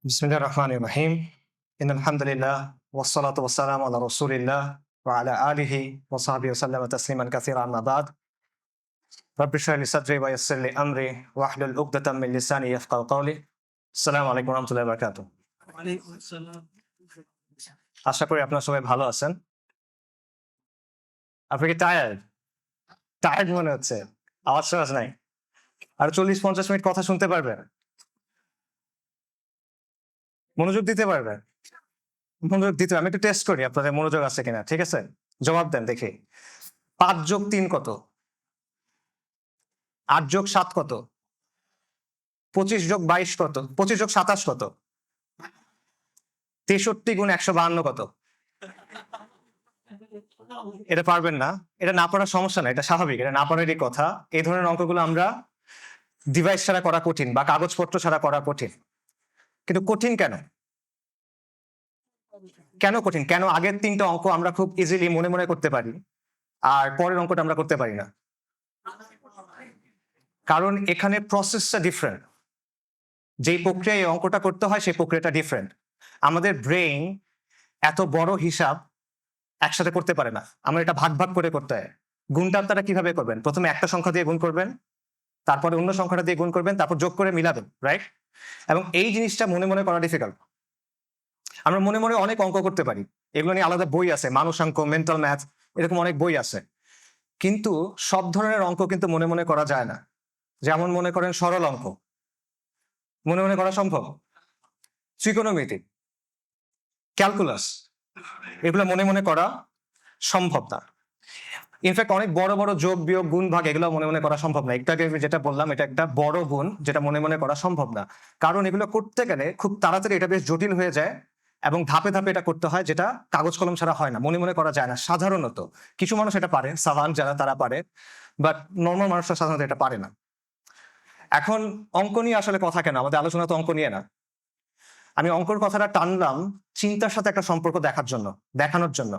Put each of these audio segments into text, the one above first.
বিসমিল্লাহির রহমানির রহিম। ইন্নাল হামদুলিল্লাহ ওয়াসসালাতু ওয়াসসালামু আলা রাসূলিল্লাহ ওয়া আলা আলিহি ওয়া সাহবিহি ওয়া সাল্লামা তাসলিমান কাসীরা আম্মা বাদ। রাব্বি ইশরাহ লি সাদরি ওয়া ইয়াসসির লি আমরি ওয়াহলুল উকদাতাম মিন লিসানি ইয়াফকাহু কওলি। আসসালামু আলাইকুম ওয়া রাহমাতুল্লাহি ওয়া বারাকাতুহু। ওয়ালাইকুম আসসালাম। আশা করি আপনারা সবাই ভালো আছেন। আপনি কি টায়ার্ড? টায়ার্ড মনে হচ্ছে। আওয়াজ নাই। আর ৪০-৫০ মিনিট কথা শুনতে পারবেন? মনোযোগ দিতে পারবেন? মনোযোগ দিতে আমি একটু টেস্ট করি আপনাদের মনোযোগ আছে কিনা। ঠিক আছে? জবাব দেন দেখি। ৫ যোগ ৩ কত? ৮ যোগ ৭ কত? ২৫ যোগ ২২ কত? ২৫ যোগ ২৭ কত? ৬৩ গুণ ১৫২ কত? এটা পারবেন না। এটা না পারার সমস্যা না। এটা স্বাভাবিক। এটা না পারারই কথা। এই ধরনের অঙ্কগুলো আমরা ডিভাইস ছাড়া করা কঠিন বা কাগজপত্র ছাড়া করা কঠিন। কিন্তু কঠিন কেন? কেন কঠিন? কেন আগের ৩ টা অঙ্ক আমরা খুব ইজিলি মনে, মনে করতে পারি, আর পরের অঙ্কটা আমরা করতে পারি না? কারণ এখানে প্রসেসটা ডিফারেন্ট। যেই প্রক্রিয়ায় এই অঙ্কটা করতে হয় সেই প্রক্রিয়াটা ডিফারেন্ট। আমাদের ব্রেইন এত বড় হিসাব একসাথে করতে পারে না। আমরা এটা ভাগ, ভাগ করে করতে হয়। গুণটা আপনারা কিভাবে করবেন? ১ম এ একটা সংখ্যা দিয়ে গুণ করবেন, তারপরে অন্য সংখ্যাটা দিয়ে গুণ করবেন, তারপর যোগ করে মিলাবেন, রাইট? এবং এই জিনিসটা মনে, মনে করা ডিফিকাল্ট। আমরা মনে, মনে অনেক অঙ্ক করতে পারি। এগুলো নিয়ে আলাদা বই আছে, মানুষাঙ্ক, মেন্টাল ম্যাথ, এরকম অনেক বই আছে। কিন্তু সব ধরনের অঙ্ক কিন্তু মনে, মনে করা যায় না। যেমন মনে করেন সরল অঙ্ক। মনে, মনে করা সম্ভব? ত্রিকোণমিতি, ক্যালকুলাস, এগুলো মনে, মনে করা সম্ভব না। ইনফ্যাক্ট অনেক বড়, বড় যোগ, বিয়োগ, গুণ, ভাগ এগুলো মনে, মনে করা সম্ভব না। একটু আগে আমি যেটা বললাম এটা একটা বড় গুণ যেটা মনে, মনে করা সম্ভব না। কারণ এগুলো করতে গেলে খুব তাড়াতাড়ি এটা বেশ জটিল হয়ে যায় এবং ধাপে, ধাপে এটা করতে হয়, যেটা কাগজ কলম ছাড়া হয় না। মনে, মনে করা যায় না সাধারণত। কিছু মানুষ এটা পারে, সাভান্ট যারা তারা পারে। বাট নরমাল মানুষরা সাধারণত এটা পারে না। এখন অঙ্ক নিয়ে আসলে কথা কেন? আমাদের আলোচনা তো অঙ্ক নিয়ে না। আমি অঙ্কর কথাটা টানলাম চিন্তার সাথে একটা সম্পর্ক দেখানোর জন্য।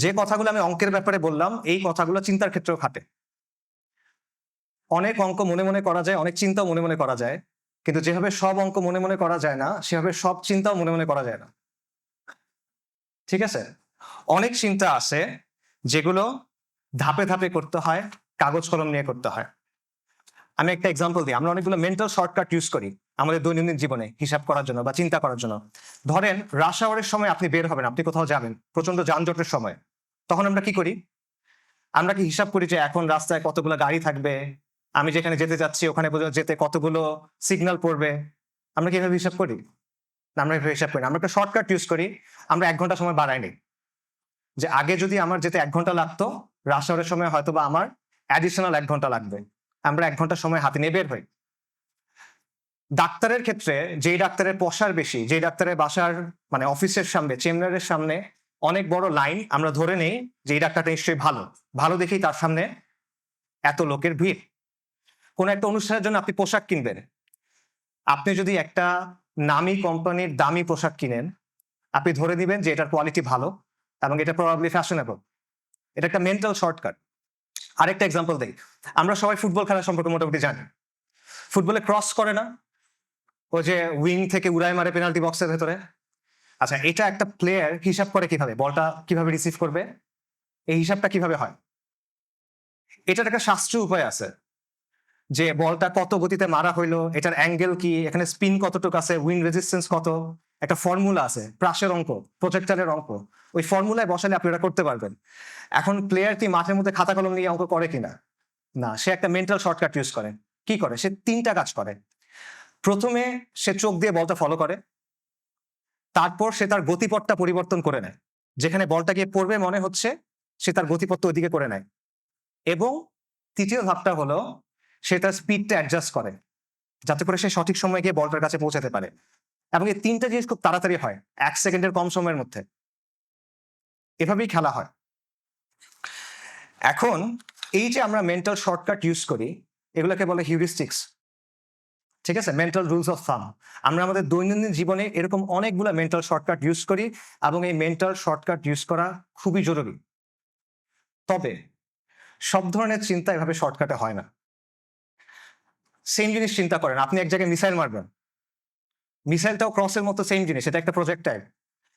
যে কথাগুলো আমি অঙ্কের ব্যাপারে বললাম এই কথাগুলো চিন্তার ক্ষেত্রেও খাটে। অনেক অঙ্ক মনে, মনে করা যায়, অনেক চিন্তাও মনে, মনে করা যায়। কিন্তু যেভাবে সব অঙ্ক মনে, মনে করা যায় না, সেভাবে সব চিন্তাও মনে, মনে করা যায় না। ঠিক আছে? অনেক চিন্তা আছে যেগুলো ধাপে, ধাপে করতে হয়, কাগজ কলম নিয়ে করতে হয়। আমি একটা এক্সাম্পল দিই। আমরা অনেকগুলো মেন্টাল শর্টকাট ইউজ করি আমাদের দৈনন্দিন জীবনে হিসাব করার জন্য বা চিন্তা করার জন্য। ধরেন রাশ আওয়ারের সময় আপনি বের হবেন, আপনি কোথাও যাবেন, প্রচন্ড যানজটের সময়। তখন আমরা কি করি? আমরা কি হিসাব করি যে এখন রাস্তায় কতগুলো গাড়ি থাকবে, আমি যেখানে যেতে যাচ্ছি ওখানে পর্যন্ত যেতে কতগুলো সিগন্যাল পড়বে? আমরা কি এভাবে হিসাব করি? না, আমরা এভাবে হিসাব করি না। আমরা একটা শর্টকাট ইউজ করি। আমরা ১ ঘন্টা সময় বাড়াই নিই। যে আগে যদি আমার যেতে ১ ঘন্টা লাগতো, রাশ আওয়ারের সময় হয়তোবা আমার অ্যাডিশনাল ১ ঘন্টা লাগবে। আমরা ১ ঘন্টা সময় হাতে নিয়ে বের হই। ডাক্তারের ক্ষেত্রে যেই ডাক্তারের পসার বেশি, যেই ডাক্তারের বাসার মানে অফিসের সামনে, চেম্বারের সামনে অনেক বড় লাইন, আমরা ধরে নেই যে এই ডাক্তারটা নিশ্চয়ই ভালো। ভালো দেখেই তার সামনে এত লোকের ভিড়। কোন একটা অনুষ্ঠানের জন্য আপনি পোশাক কিনবেন। আপনি যদি একটা নামী কোম্পানির দামি পোশাক কিনেন, আপনি ধরে নিবেন যে এটার কোয়ালিটি ভালো এবং এটা প্রবাবলি ফ্যাশনেবল। এটা একটা মেন্টাল শর্টকাট। আরেকটা এক্সাম্পল দেই। আমরা সবাই ফুটবল খেলা সম্পর্কে মোটামুটি জানি। ফুটবলে ক্রস করে না? ওই যে উইং থেকে উড়ায় মারে পেনাল্টি বক্সের ভেতরে। আচ্ছা, এটা একটা প্লেয়ার হিসাব করে কিভাবে? বলটা কিভাবে রিসিভ করবে? এই হিসাবটা কিভাবে হয়? এটার একটা শাস্ত্রীয় উপায় আছে। যে বলটা কত গতিতে মারা হইলো, এটার অ্যাঙ্গেল কি, এখানে স্পিন কতটুকু আছে, উইন্ড রেজিস্ট্যান্স কত, একটা ফর্মুলা আছে, প্রাসের অঙ্ক, প্রজেক্টরের অঙ্ক। ওই ফর্মুলায় বসালে আপনি এটা করতে পারবেন। এখন প্লেয়ার কি মাঠের মধ্যে খাতা কলম নিয়ে অঙ্ক করে কিনা? না, সে একটা মেন্টাল শর্টকাট ইউজ করে। কি করে? সে ৩ টা কাজ করে। প্রথমে সে চোখ দিয়ে বলটা ফলো করে। তারপর সে তার গতিপথটা পরিবর্তন করে নেয়। যেখানে বলটা গিয়ে পড়বে মনে হচ্ছে সে তার গতিপথটা ওইদিকে করে নেয়। এবং ৩য় ধাপটা হলো সে তার স্পিডটা অ্যাডজাস্ট করে, যাতে করে সে সঠিক সময়ে গিয়ে বলটার কাছে পৌঁছাতে পারে। এবং এই ৩ টা জিনিস খুব তাড়াতাড়ি হয়, ১ সেকেন্ডের কম সময়ের মধ্যে। এভাবেই খেলা হয়। এখন এই যে আমরা মেন্টাল শর্টকাট ইউজ করি, এগুলোকে বলে হিউরিস্টিক্স। ঠিক আছে? Mental rules of thumb. আমরা আমাদের দৈনন্দিন জীবনে এরকম অনেকগুলা মেন্টাল শর্টকাট ইউজ করি এবং এই মেন্টাল শর্টকাট ইউজ করা খুবই জরুরি। তবে সব ধরনের চিন্তা এভাবে শর্টকাটে হয় না। সেম জিনিস চিন্তা করেন, আপনি এক জায়গায় মিসাইল মারবেন। মিসাইলটাও ক্রসের মতো সেম জিনিস, এটা একটা প্রজেক্টাইল।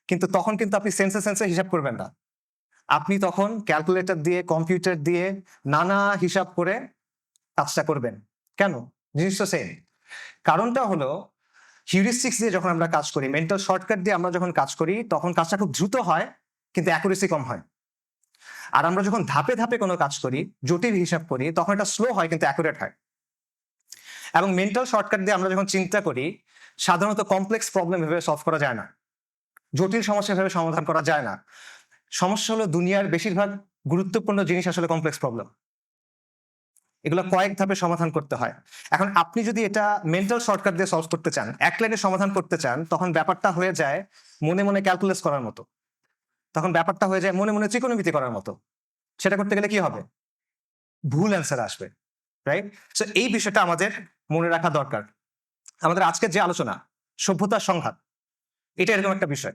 কিন্তু তখন কিন্তু আপনি সেন্সে হিসাব করবেন না, আপনি তখন ক্যালকুলেটর দিয়ে কম্পিউটার দিয়ে নানা হিসাব করে কাজটা করবেন। কেন? জিনিসটা সেম। কারণটা হলো হিউরিস্টিক্স দিয়ে যখন আমরা কাজ করি, মেন্টাল শর্টকাট দিয়ে আমরা যখন কাজ করি, তখন কাজটা খুব দ্রুত হয় কিন্তু অ্যাকুরেসি কম হয়। আর আমরা যখন ধাপে ধাপে কোনো কাজ করি, জটিল হিসাব করি, তখন এটা স্লো হয় কিন্তু অ্যাকুরেট হয়। এবং মেন্টাল শর্টকাট দিয়ে আমরা যখন চিন্তা করি, সাধারণত কমপ্লেক্স প্রবলেম এভাবে সলভ করা যায় না, জটিল সমস্যা এভাবে সমাধান করা যায় না। সমস্যা হলো দুনিয়ার বেশিরভাগ গুরুত্বপূর্ণ জিনিস আসলে কমপ্লেক্স প্রবলেম, এগুলো কয়েক ধাপে সমাধান করতে হয়। এখন আপনি যদি এটা মেন্টাল শর্টকাট দিয়ে সলভ করতে চান, এক লাইনে সমাধান করতে চান, তখন ব্যাপারটা হয়ে যায় মনে মনে ক্যালকুলেস করার মতো, তখন ব্যাপারটা হয়ে যায় মনে মনে ত্রিকোণমিতি করার মতো। সেটা করতে গেলে কি হবে? ভুল অ্যান্সার আসবে, রাইট? সো এই বিষয়টা আমাদের মনে রাখা দরকার। আমাদের আজকের যে আলোচনা, সভ্যতার সংঘাত, এটা এরকম একটা বিষয়।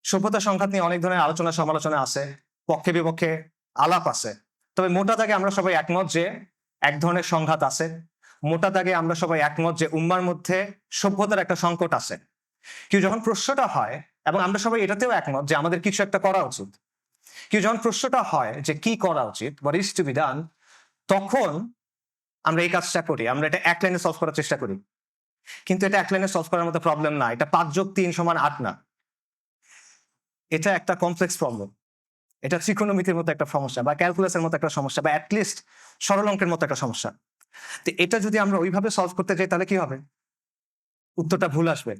সভ্যতার সংঘাত নিয়ে অনেক ধরনের আলোচনা সমালোচনা আছে, পক্ষে বিপক্ষে আলাপ আছে। তবে মোটা দাগে আমরা সবাই একমত যে এক ধরনের সংঘাত আছে। মোটা দাগে আমরা সবাই একমত যে উম্মার মধ্যে সভ্যতার একটা সংকট আছে। কেউ যখন প্রশ্নটা হয়, এবং আমরা সবাই এটাতেও একমত যে আমাদের কিছু একটা করা উচিত, কেউ যখন প্রশ্নটা হয় যে কি করা উচিত, what is to be done, তখন আমরা এই কাজটা করি, আমরা এটা এক লাইনে সলভ করার চেষ্টা করি। কিন্তু এটা এক লাইনে সলভ করার মতো প্রবলেম না, এটা 5+3=8 না, এটা একটা কমপ্লেক্স প্রবলেম। এটা ত্রিকোণমিতির মতো একটা সমস্যা, বা ক্যালকুলাসের মতো একটা সমস্যা, বা অ্যাটলিস্ট সরল অঙ্কের মতো একটা সমস্যা। তো এটা যদি আমরা ওইভাবে সলভ করতে যাই, তাহলে কি হবে? উত্তরটা ভুল আসবে।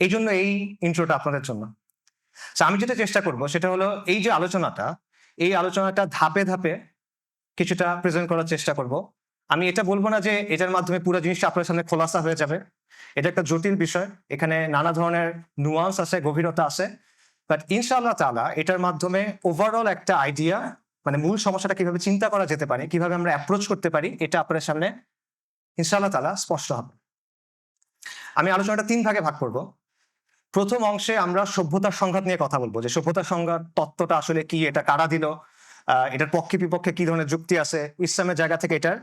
এই জন্য এই ইন্ট্রোটা আপনাদের জন্য। আমি যেটা চেষ্টা করব সেটা হলো এই যে আলোচনাটা, এই আলোচনাটা ধাপে ধাপে কিছুটা প্রেজেন্ট করার চেষ্টা করব। আমি এটা বলবো না যে এটার মাধ্যমে পুরো জিনিসটা আপনার সামনে খোলাসা হয়ে যাবে। এটা একটা জটিল বিষয়, এখানে নানা ধরনের নুয়ান্স আছে, গভীরতা আছে। বাট ইনশাআল্লাহ তাআলা এটার মাধ্যমে ওভারঅল একটা আইডিয়া, মানে মূল সমস্যাটা কিভাবে চিন্তা করা যেতে পারে, কিভাবে আমরা অ্যাপ্রোচ করতে পারি, এটা আপনার সামনে ইনশাআল্লাহ তাআলা স্পষ্ট হবে। আমি আলোচনাটা 3 ভাগে ভাগ করব। প্রথম অংশে আমরা সভ্যতার সংঘাত নিয়ে কথা বলবো, যে সভ্যতার সংঘাত তত্ত্বটা আসলে কি, এটা কারা দিল, এটার পক্ষে বিপক্ষে কি ধরনের যুক্তি আছে, ইসলামের জায়গা থেকে এটার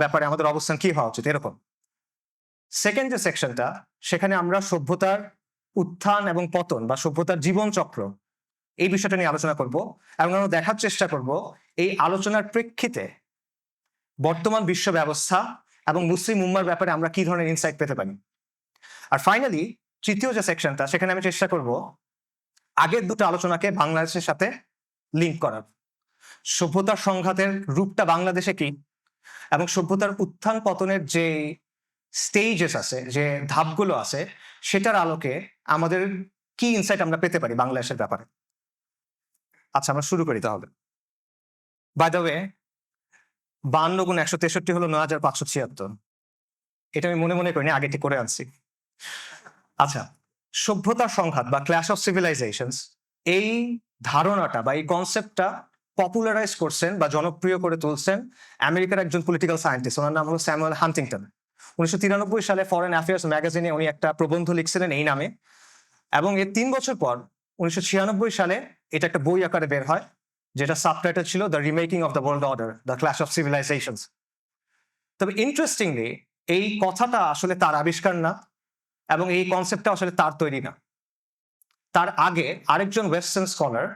ব্যাপারে আমাদের অবস্থান কি হওয়া উচিত, এরকম। সেকেন্ড যে সেকশনটা, সেখানে আমরা সভ্যতার উত্থান এবং পতন বা সভ্যতার জীবন চক্র, এই বিষয়টা নিয়ে আলোচনা করব, এবং আমরা দেখার চেষ্টা করব এই আলোচনার প্রেক্ষিতে বর্তমান বিশ্ব ব্যবস্থা এবং মুসলিম উম্মার ব্যাপারে আমরা কি ধরনের ইনসাইট পেতে পারি। আর ফাইনালি তৃতীয় যে সেকশনটা, সেখানে আমি চেষ্টা করব আগের দুটো আলোচনাকে বাংলাদেশের সাথে লিঙ্ক করার। সভ্যতার সংঘাতের রূপটা বাংলাদেশে কি, এবং সভ্যতার উত্থান পতনের যে স্টেজেস আছে, যে ধাপগুলো আছে, সেটার আলোকে আমাদের কি ইনসাইট আমরা পেতে পারি বাংলাদেশের ব্যাপারে। আচ্ছা, আমরা শুরু করি তাহলে। বাই দ্য ওয়ে, 52 × 163 হলো 9576। এটা আমি মনে মনে করিনি, আগে ঠিক করে আনছি। আচ্ছা, সভ্যতার সংঘাত বা ক্ল্যাশ অফ সিভিলাইজেশনস, এই ধারণাটা বা এই কনসেপ্টটা পপুলারাইজ করছেন বা জনপ্রিয় করে তুলছেন আমেরিকার একজন পলিটিক্যাল সায়েন্টিস্ট, ওনার নাম হলো স্যামুয়েল হান্টিংটন। 1993 সালে ফরেন অ্যাফেয়ার্স ম্যাগাজিনে উনি একটা প্রবন্ধ লিখছিলেন এই নামে, এবং এর 3 বছর পর 1996 সালে এটা একটা বই আকারে বের হয়, যেটা সাবটাইটেল ছিল the remaking of the world order, the clash of civilisations. তবে ইন্টারেস্টিংলি এই কথাটা আসলে তার আবিষ্কার না, এবং এই কনসেপ্টটা আসলে তার তৈরি না। তার আগে আরেকজন ওয়েস্টার্ন স্কলার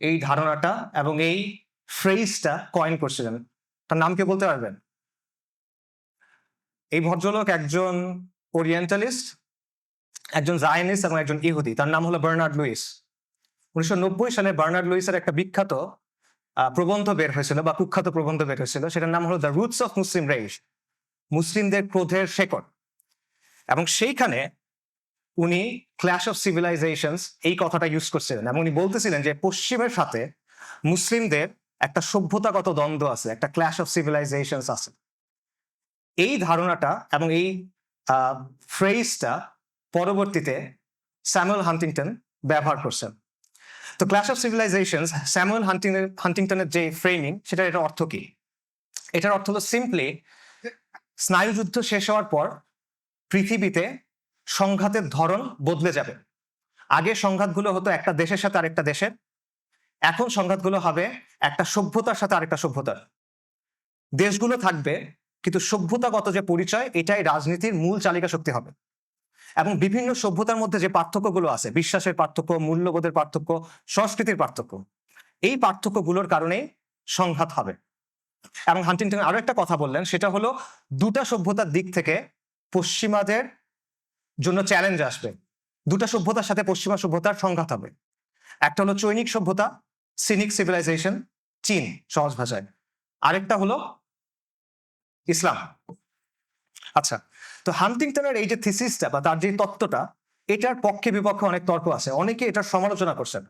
এই ধারণাটা এবং এই ফ্রেজটা কয়েন করছিলেন। তার নাম কে বলতে পারবেন? এই ভদ্রলোক একজন ওরিয়েন্টালিস্ট, একজন জায়নিস্ট এবং একজন ইহুদি। তার নাম হলো বার্নার্ড লুইস। 1990 সালে বার্নার্ড লুইসের একটা বিখ্যাত প্রবন্ধ বের হয়েছিল, বা কুখ্যাত প্রবন্ধ বের হয়েছিল, সেটার নাম হলো the roots of Muslim rage, মুসলিমদের ক্রোধের শেকড়। এবং সেইখানে উনি ক্ল্যাশ অফ সিভিলাইজেশনস এই কথাটা ইউজ করছিলেন, এবং উনি বলতেছিলেন যে পশ্চিমের সাথে মুসলিমদের একটা সভ্যতাগত দ্বন্দ্ব আছে, একটা ক্ল্যাশ অফ সিভিলাইজেশনস আছে। এই ধারণাটা এবং এই ফ্রেজটা পরবর্তীতে স্যামুয়েল হান্টিংটন ব্যবহার করছেন। তো ক্ল্যাশ অফ সিভিলাইজেশনস, স্যামুয়েল হান্টিংটনের যে ফ্রেমিং, সেটার এটা অর্থ কি? এটার অর্থ হলো সিম্পলি, স্নায়ুযুদ্ধ শেষ হওয়ার পর পৃথিবীতে সংঘাতের ধরন বদলে যাবে। আগে সংঘাতগুলো হতো একটা দেশের সাথে আরেকটা দেশের, এখন সংঘাতগুলো হবে একটা সভ্যতার সাথে আরেকটা সভ্যতার। দেশগুলো থাকবে কিন্তু সভ্যতাগত যে পরিচয় এটাই রাজনীতির মূল চালিকা শক্তি হবে। এবং বিভিন্ন সভ্যতার মধ্যে যে পার্থক্যগুলো আছে, বিশ্বাসের পার্থক্য, মূল্যবোধের পার্থক্য, সংস্কৃতির পার্থক্য, এই পার্থক্যগুলোর কারণে সংঘাত হবে। এবং হান্টিংটন আরো একটা কথা বললেন, সেটা হলো দুটা সভ্যতার দিক থেকে পশ্চিমাদের জন্য চ্যালেঞ্জ আসবে। দুটা সভ্যতার সাথে পশ্চিমা সভ্যতার সংঘাত হবে। একটা হলো চৈনিক সভ্যতা, সিনিক সিভিলাইজেশন, চীন সহজ ভাষায়। আরেকটা হলো ইসলাম। আচ্ছা, তো হান্টিংটনের এই যে থিসিসটা বা তার যে তত্ত্বটা, এটার পক্ষে বিপক্ষে অনেক তর্ক আছে, অনেকে এটার সমালোচনা করছেন।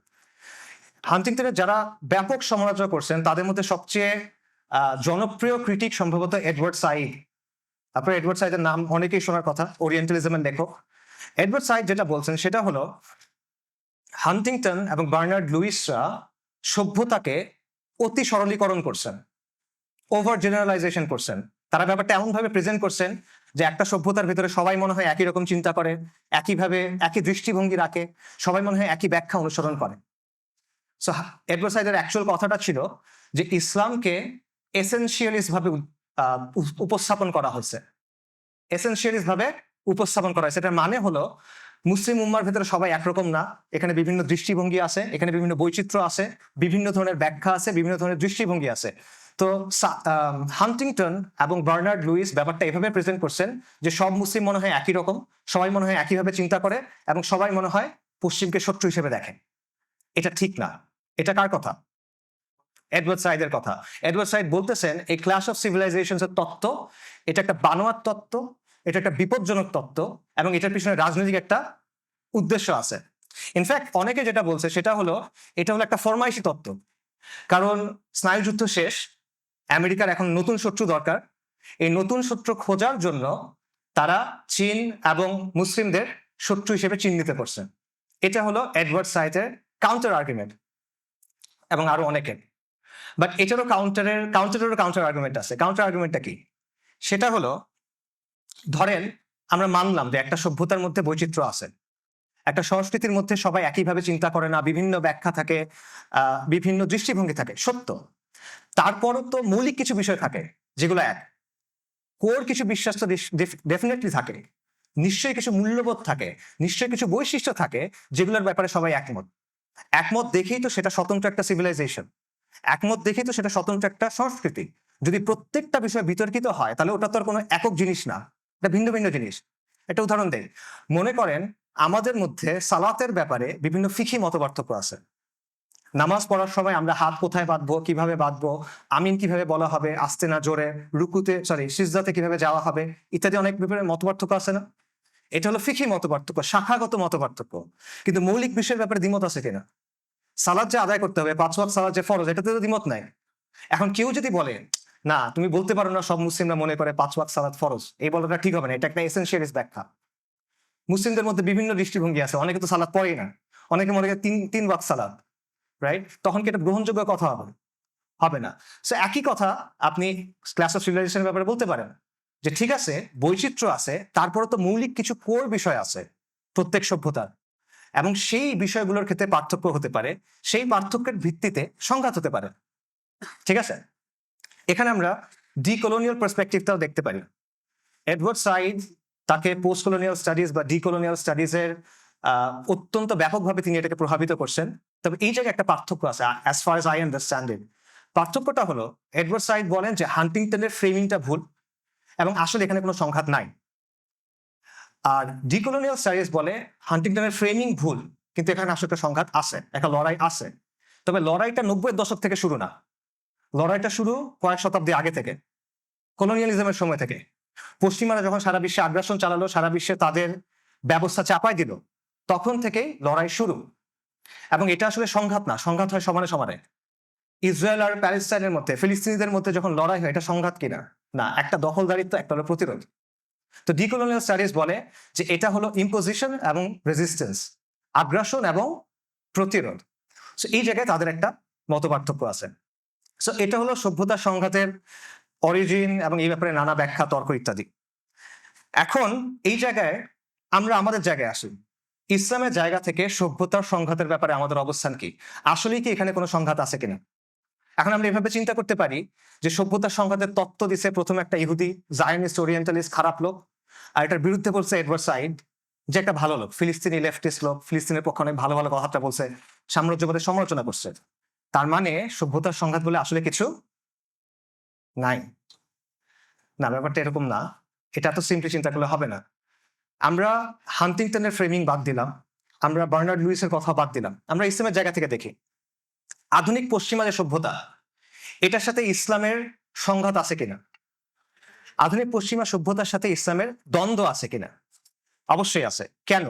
হান্টিংটনের যারা ব্যাপক সমালোচনা করছেন তাদের মধ্যে সবচেয়ে জনপ্রিয় ক্রিটিক সম্ভবত এডওয়ার্ড সাইড। আপনার এডওয়ার্ড সাইডের নাম অনেকেই শোনার কথা, ওরিয়েন্টালিজমের লেখক। এডওয়ার্ড সাইড যেটা বলছেন সেটা হলো হান্টিংটন এবং বার্নার্ড লুইসরা সভ্যতাকে অতি সরলীকরণ করছেন, ওভার জেনারেলাইজেশন করছেন। তারা ব্যাপারটা এমন ভাবে প্রেজেন্ট করছেন যে একটা সভ্যতার ভিতরে সবাই মনে হয় একই রকম চিন্তা করে, একইভাবে একই দৃষ্টিভঙ্গি রাখে, সবাই মনে হয় একই ব্যাখ্যা অনুসরণ করে। সো এডওয়ার্ড সাইডের অ্যাকচুয়াল কথাটা ছিল যে ইসলামকে এসেনশিয়ালিস্ট ভাবে উপস্থাপন করা হয়েছে, এসেনশিয়ালিস্ট ভাবে উপস্থাপন করা হয়েছে। এটার মানে হলো মুসলিম উম্মার ভেতরে সবাই একরকম না, এখানে বিভিন্ন দৃষ্টিভঙ্গি আছে, এখানে বিভিন্ন বৈচিত্র্য আছে, বিভিন্ন ধরনের ব্যাখ্যা আছে, বিভিন্ন ধরনের দৃষ্টিভঙ্গি আছে। তো হান্টিংটন এবং বার্নার্ড লুইস ব্যাপারটা এভাবে প্রেজেন্ট করছেন যে সব মুসলিম মনে হয় একই রকম, সবাই মনে হয় একইভাবে চিন্তা করে, এবং সবাই মনে হয় পশ্চিমকে শত্রু হিসেবে দেখে। এটা ঠিক না। এটা কার কথা? এডওয়ার্ড সাইডের কথা। এডওয়ার্ড সাইড বলতেছেন এই ক্লাশ অফ সিভিলাইজেশনস এর তত্ত্ব এটা একটা বানোয়াট তত্ত্ব, এটা একটা বিপজ্জনক তত্ত্ব, এবং এটার পিছনে রাজনৈতিক একটা উদ্দেশ্য আছে। ইনফ্যাক্ট অনেকে যেটা বলছে সেটা হলো এটা হলো একটা ফরমাইশি তত্ত্ব, কারণ স্নায়ুযুদ্ধ শেষ, আমেরিকার এখন নতুন শত্রু দরকার। এই নতুন শত্রু খোঁজার জন্য তারা চীন এবং মুসলিমদের শত্রু হিসেবে চিহ্নিত করছে। এটা হলো এডওয়ার্ড সাইডের কাউন্টার আর্গুমেন্ট, এবং আরো অনেকের। বাট এটারও কাউন্টার আর্গুমেন্ট আছে। কাউন্টার আর্গুমেন্টটা কি? সেটা হলো, ধরেন আমরা মানলাম যে একটা সভ্যতার মধ্যে বৈচিত্র্য আছে, একটা সংস্কৃতির মধ্যে সবাই একইভাবে চিন্তা করে না, বিভিন্ন ব্যাখ্যা থাকে, বিভিন্ন দৃষ্টিভঙ্গি থাকে, সত্য। তারপরও তো মৌলিক কিছু বিষয় থাকে যেগুলো এক, কোর কিছু বিশ্বাস তো ডেফিনেটলি থাকে, নিশ্চয়ই কিছু মূল্যবোধ থাকে, নিশ্চয়ই কিছু বৈশিষ্ট্য থাকে যেগুলোর ব্যাপারে সবাই একমত। একমত দেখেই তো সেটা স্বতন্ত্র একটা সিভিলাইজেশন, একমত দেখেই তো সেটা স্বতন্ত্র একটা সংস্কৃতি। যদি প্রত্যেকটা বিষয় বিতর্কিত হয় তাহলে ওটা তো আর কোনো একক জিনিস না, এটা ভিন্ন ভিন্ন জিনিস। একটা উদাহরণ দেই, মনে করেন আমাদের মধ্যে সালাতের ব্যাপারে বিভিন্ন ফিকি মতপার্থক্য আছে। নামাজ পড়ার সময় আমরা হাত কোথায় বাঁধবো, কিভাবে বাঁধবো, আমিন কিভাবে বলা হবে, আস্তে না জোরে, সিজদাতে কিভাবে যাওয়া হবে, ইত্যাদি অনেক ব্যাপারে মতপার্থক্য আছে না? এটা হলো ফিকি মতপার্থক্য, শাখাগত মতপার্থক্য। কিন্তু মৌলিক বিষয়ের ব্যাপারে দ্বিমত আছে কিনা? সালাদ যে আদায় করতে হবে, 5 ওয়াক্ত সালাদ যে ফরজ, এটাতে তো দ্বিমত নাই। এখন কেউ যদি বলে না তুমি বলতে পারো না সব মুসলিমরা মনে করে 5 ওয়াক্ত সালাদ ফরজ, এই বলাটা ঠিক হবে না, এটা একটা এসেনশিয়ালিস্ট ব্যাখ্যা। মুসলিমদের মধ্যে বিভিন্ন দৃষ্টিভঙ্গি আছে, অনেকে তো সালাদ পড়েই না, অনেকে মনে করে তিন ওয়াক্ত সালাদ, রাইট? তখন কি এটা গ্রহণযোগ্য কথা হবে? হবে না। সো একই কথা আপনি ক্লাস অফ সিভিলাইজেশনের ব্যাপারে বলতে পারেন যে ঠিক আছে বৈচিত্র্য আছে, তারপরে তো মৌলিক কিছু কোর বিষয় আছে প্রত্যেক সভ্যতার, এবং সেই বিষয়গুলোর ক্ষেত্রে পার্থক্য হতে পারে, সেই পার্থক্যের ভিত্তিতে সংঘাত হতে পারে। ঠিক আছে, এখানে আমরা ডিকলোনিয়াল পার্সপেক্টিভটাও দেখতে পারি। এডওয়ার্ড সাইড তাকে পোস্ট কলোনিয়াল স্টাডিজ বা ডিকলোনিয়াল স্টাডিজের অত্যন্ত ব্যাপকভাবে তিনি এটাকে প্রভাবিত করছেন। তবে এই জায়গায় একটা পার্থক্য আছে, as far age I understand it. পার্থক্যটা হলো এডওয়ার্ড সাইড বলেন যে হান্টিংটনের ফ্রেমিংটা ভুল, এবং আসলে এখানে কোনো সংঘাত নাই। আর ডিকলোনিয়াল স্টাডিজ বলে হান্টিংটনের ফ্রেমিং ভুল, কিন্তু এখানে আসলে একটা সংঘাত আছে, একটা লড়াই আছে। তবে লড়াইটা 90-এর দশক থেকে শুরু না, লড়াইটা শুরু কয়েক শতাব্দী আগে থেকে, কলোনিয়ালিজমের সময় থেকে। পশ্চিমারা যখন সারা বিশ্বে আগ্রাসন চালালো, সারা বিশ্বে তাদের ব্যবস্থা চাপাই দিল, তখন থেকেই লড়াই শুরু। এবং এটা আসলে সংঘাত না, সংঘাত হয় সমানে সমানে। ইসরায়েল আর প্যালেস্টাইনের মধ্যে, ফিলিস্তিনিদের মধ্যে যখন লড়াই হয়, এটা সংঘাত কিনা? না, একটা দখলদারিত্ব, একটা হলো প্রতিরোধ। তো ডিকলোনিয়াল স্টাডিজ বলে যে এটা হলো ইম্পোজিশন এবং রেজিস্ট্যান্স, আগ্রাসন এবং প্রতিরোধ। সো এই জায়গায় তাদের একটা মতপার্থক্য আছে। সো এটা হলো সভ্যতার সংঘাতের অরিজিন, এবং এই ব্যাপারে নানা ব্যাখ্যা, তর্ক ইত্যাদি। এখন এই জায়গায় আমরা আমাদের জায়গায় আসি, ইসলামের জায়গা থেকে সভ্যতার সংঘাতের ব্যাপারে আমাদের অবস্থান কি? আসলেই কি এখানে কোনো সংঘাত আছে কিনা? এখন আমরা এভাবে চিন্তা করতে পারি যে সভ্যতার সংঘাতের তত্ত্ব দিছে প্রথম একটা ইহুদি জায়নিস্ট ওরিয়েন্টালিস্ট খারাপ লোক, আর এটার বিরুদ্ধে বলছে এডওয়ার্ড সাইড, যে একটা ভালো লোক, ফিলিস্তিনি লেফটিস্ট লোক, ফিলিস্তিনের পক্ষে অনেক ভালো ভালো কথাবার্তা বলছে, সাম্রাজ্যবাদের সমালোচনা করছে। তার মানে সভ্যতার সংঘাত বলে আসলে কিছু নাই। না, ব্যাপারটা এরকম না। এটা তো সিম্পলি চিন্তা করলে হবে না। আমরা হান্টিংটনের ফ্রেমিং বাদ দিলাম, আমরা বার্নার্ড লুইসের কথা বাদ দিলাম, আমরা ইসলামের জায়গা থেকে দেখি আধুনিক পশ্চিমা যে সভ্যতা, এটার সাথে ইসলামের সংঘাত আছে কিনা, আধুনিক পশ্চিমা সভ্যতার সাথে ইসলামের দ্বন্দ্ব আছে কিনা? অবশ্যই আছে। কেন?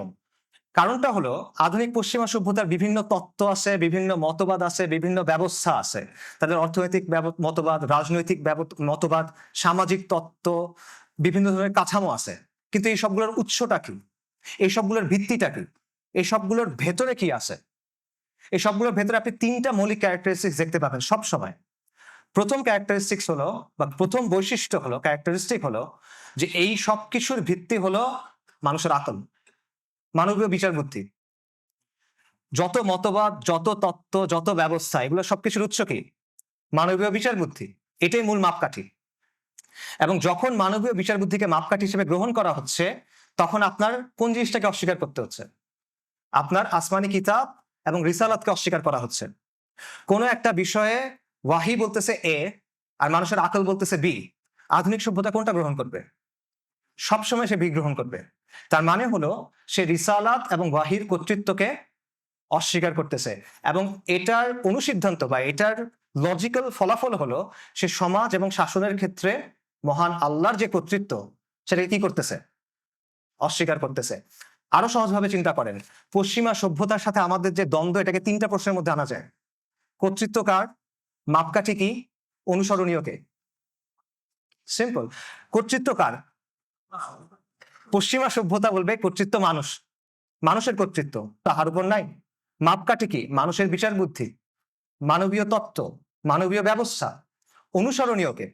কারণটা হলো আধুনিক পশ্চিমা সভ্যতার বিভিন্ন তত্ত্ব আছে, বিভিন্ন মতবাদ আছে, বিভিন্ন ব্যবস্থা আছে। তাদের অর্থনৈতিক মতবাদ, রাজনৈতিক মতবাদ, সামাজিক তত্ত্ব, বিভিন্ন ধরনের কাঠামো আছে। কিন্তু এই সবগুলোর উৎসটা কি? এই সবগুলোর ভিত্তিটা কি? এই সবগুলোর ভেতরে কি আছে? এই সবগুলোর ভেতরে আপনি তিনটা মৌলিক ক্যারেক্টারিস্টিক্স দেখতে পাবেন সব সময়। প্রথম ক্যারেক্টারিস্টিক্স হলো, বা প্রথম বৈশিষ্ট্য হলো, ক্যারেক্টারিস্টিক হলো যে এই সব কিছুর ভিত্তি হলো মানুষের আকল, মানবীয় বিচার বুদ্ধি। যত মতবাদ, যত তত্ত্ব, যত ব্যবস্থা, এগুলো সবকিছুর উৎস কি? মানবীয় বিচার বুদ্ধি। এটাই মূল মাপকাঠি। এবং যখন মানবীয় বিচার বুদ্ধিকে মাপকাঠি হিসেবে গ্রহণ করা হচ্ছে, তখন আপনার কোন জিনিসটাকে অস্বীকার করতে হচ্ছে? আপনার আসমানি কিতাব এবং রিসালাতকে অস্বীকার করা হচ্ছে। কোনো একটা বিষয়ে ওয়াহি বলতেছে এ আর মানুষের আকল বলতেছে বি, আধুনিক সভ্যতা কোনটা গ্রহণ করবে? সবসময় সে বি গ্রহণ করবে। তার মানে হলো সে রিসালাত এবং ওয়াহির কর্তৃত্বকে অস্বীকার করতেছে, এবং এটার অনুসিদ্ধান্ত বা এটার লজিক্যাল ফলাফল হলো সে সমাজ এবং শাসনের ক্ষেত্রে মহান আল্লাহর যে কর্তৃত্ব, সেটাকে কি করতেছে? অস্বীকার করতেছে। আরো সহজভাবে চিন্তা করেন, পশ্চিমা সভ্যতার সাথে আমাদের যে দ্বন্দ্ব, এটাকে তিনটা প্রশ্নের মধ্যে আনা যায়। কর্তৃত্ব কার? মাপকাঠি কি? অনুসরণীয় কে? সিম্পল। কর্তৃত্ব কার? পশ্চিমা সভ্যতা বলবে কর্তৃত্ব মানুষ, মানুষের কর্তৃত্ব, তাহার উপর নাই। মাপকাঠি কি? মানুষের বিচার বুদ্ধি, মানবীয় তত্ত্ব, মানবীয় ব্যবস্থা। অনুসরণীয় কে?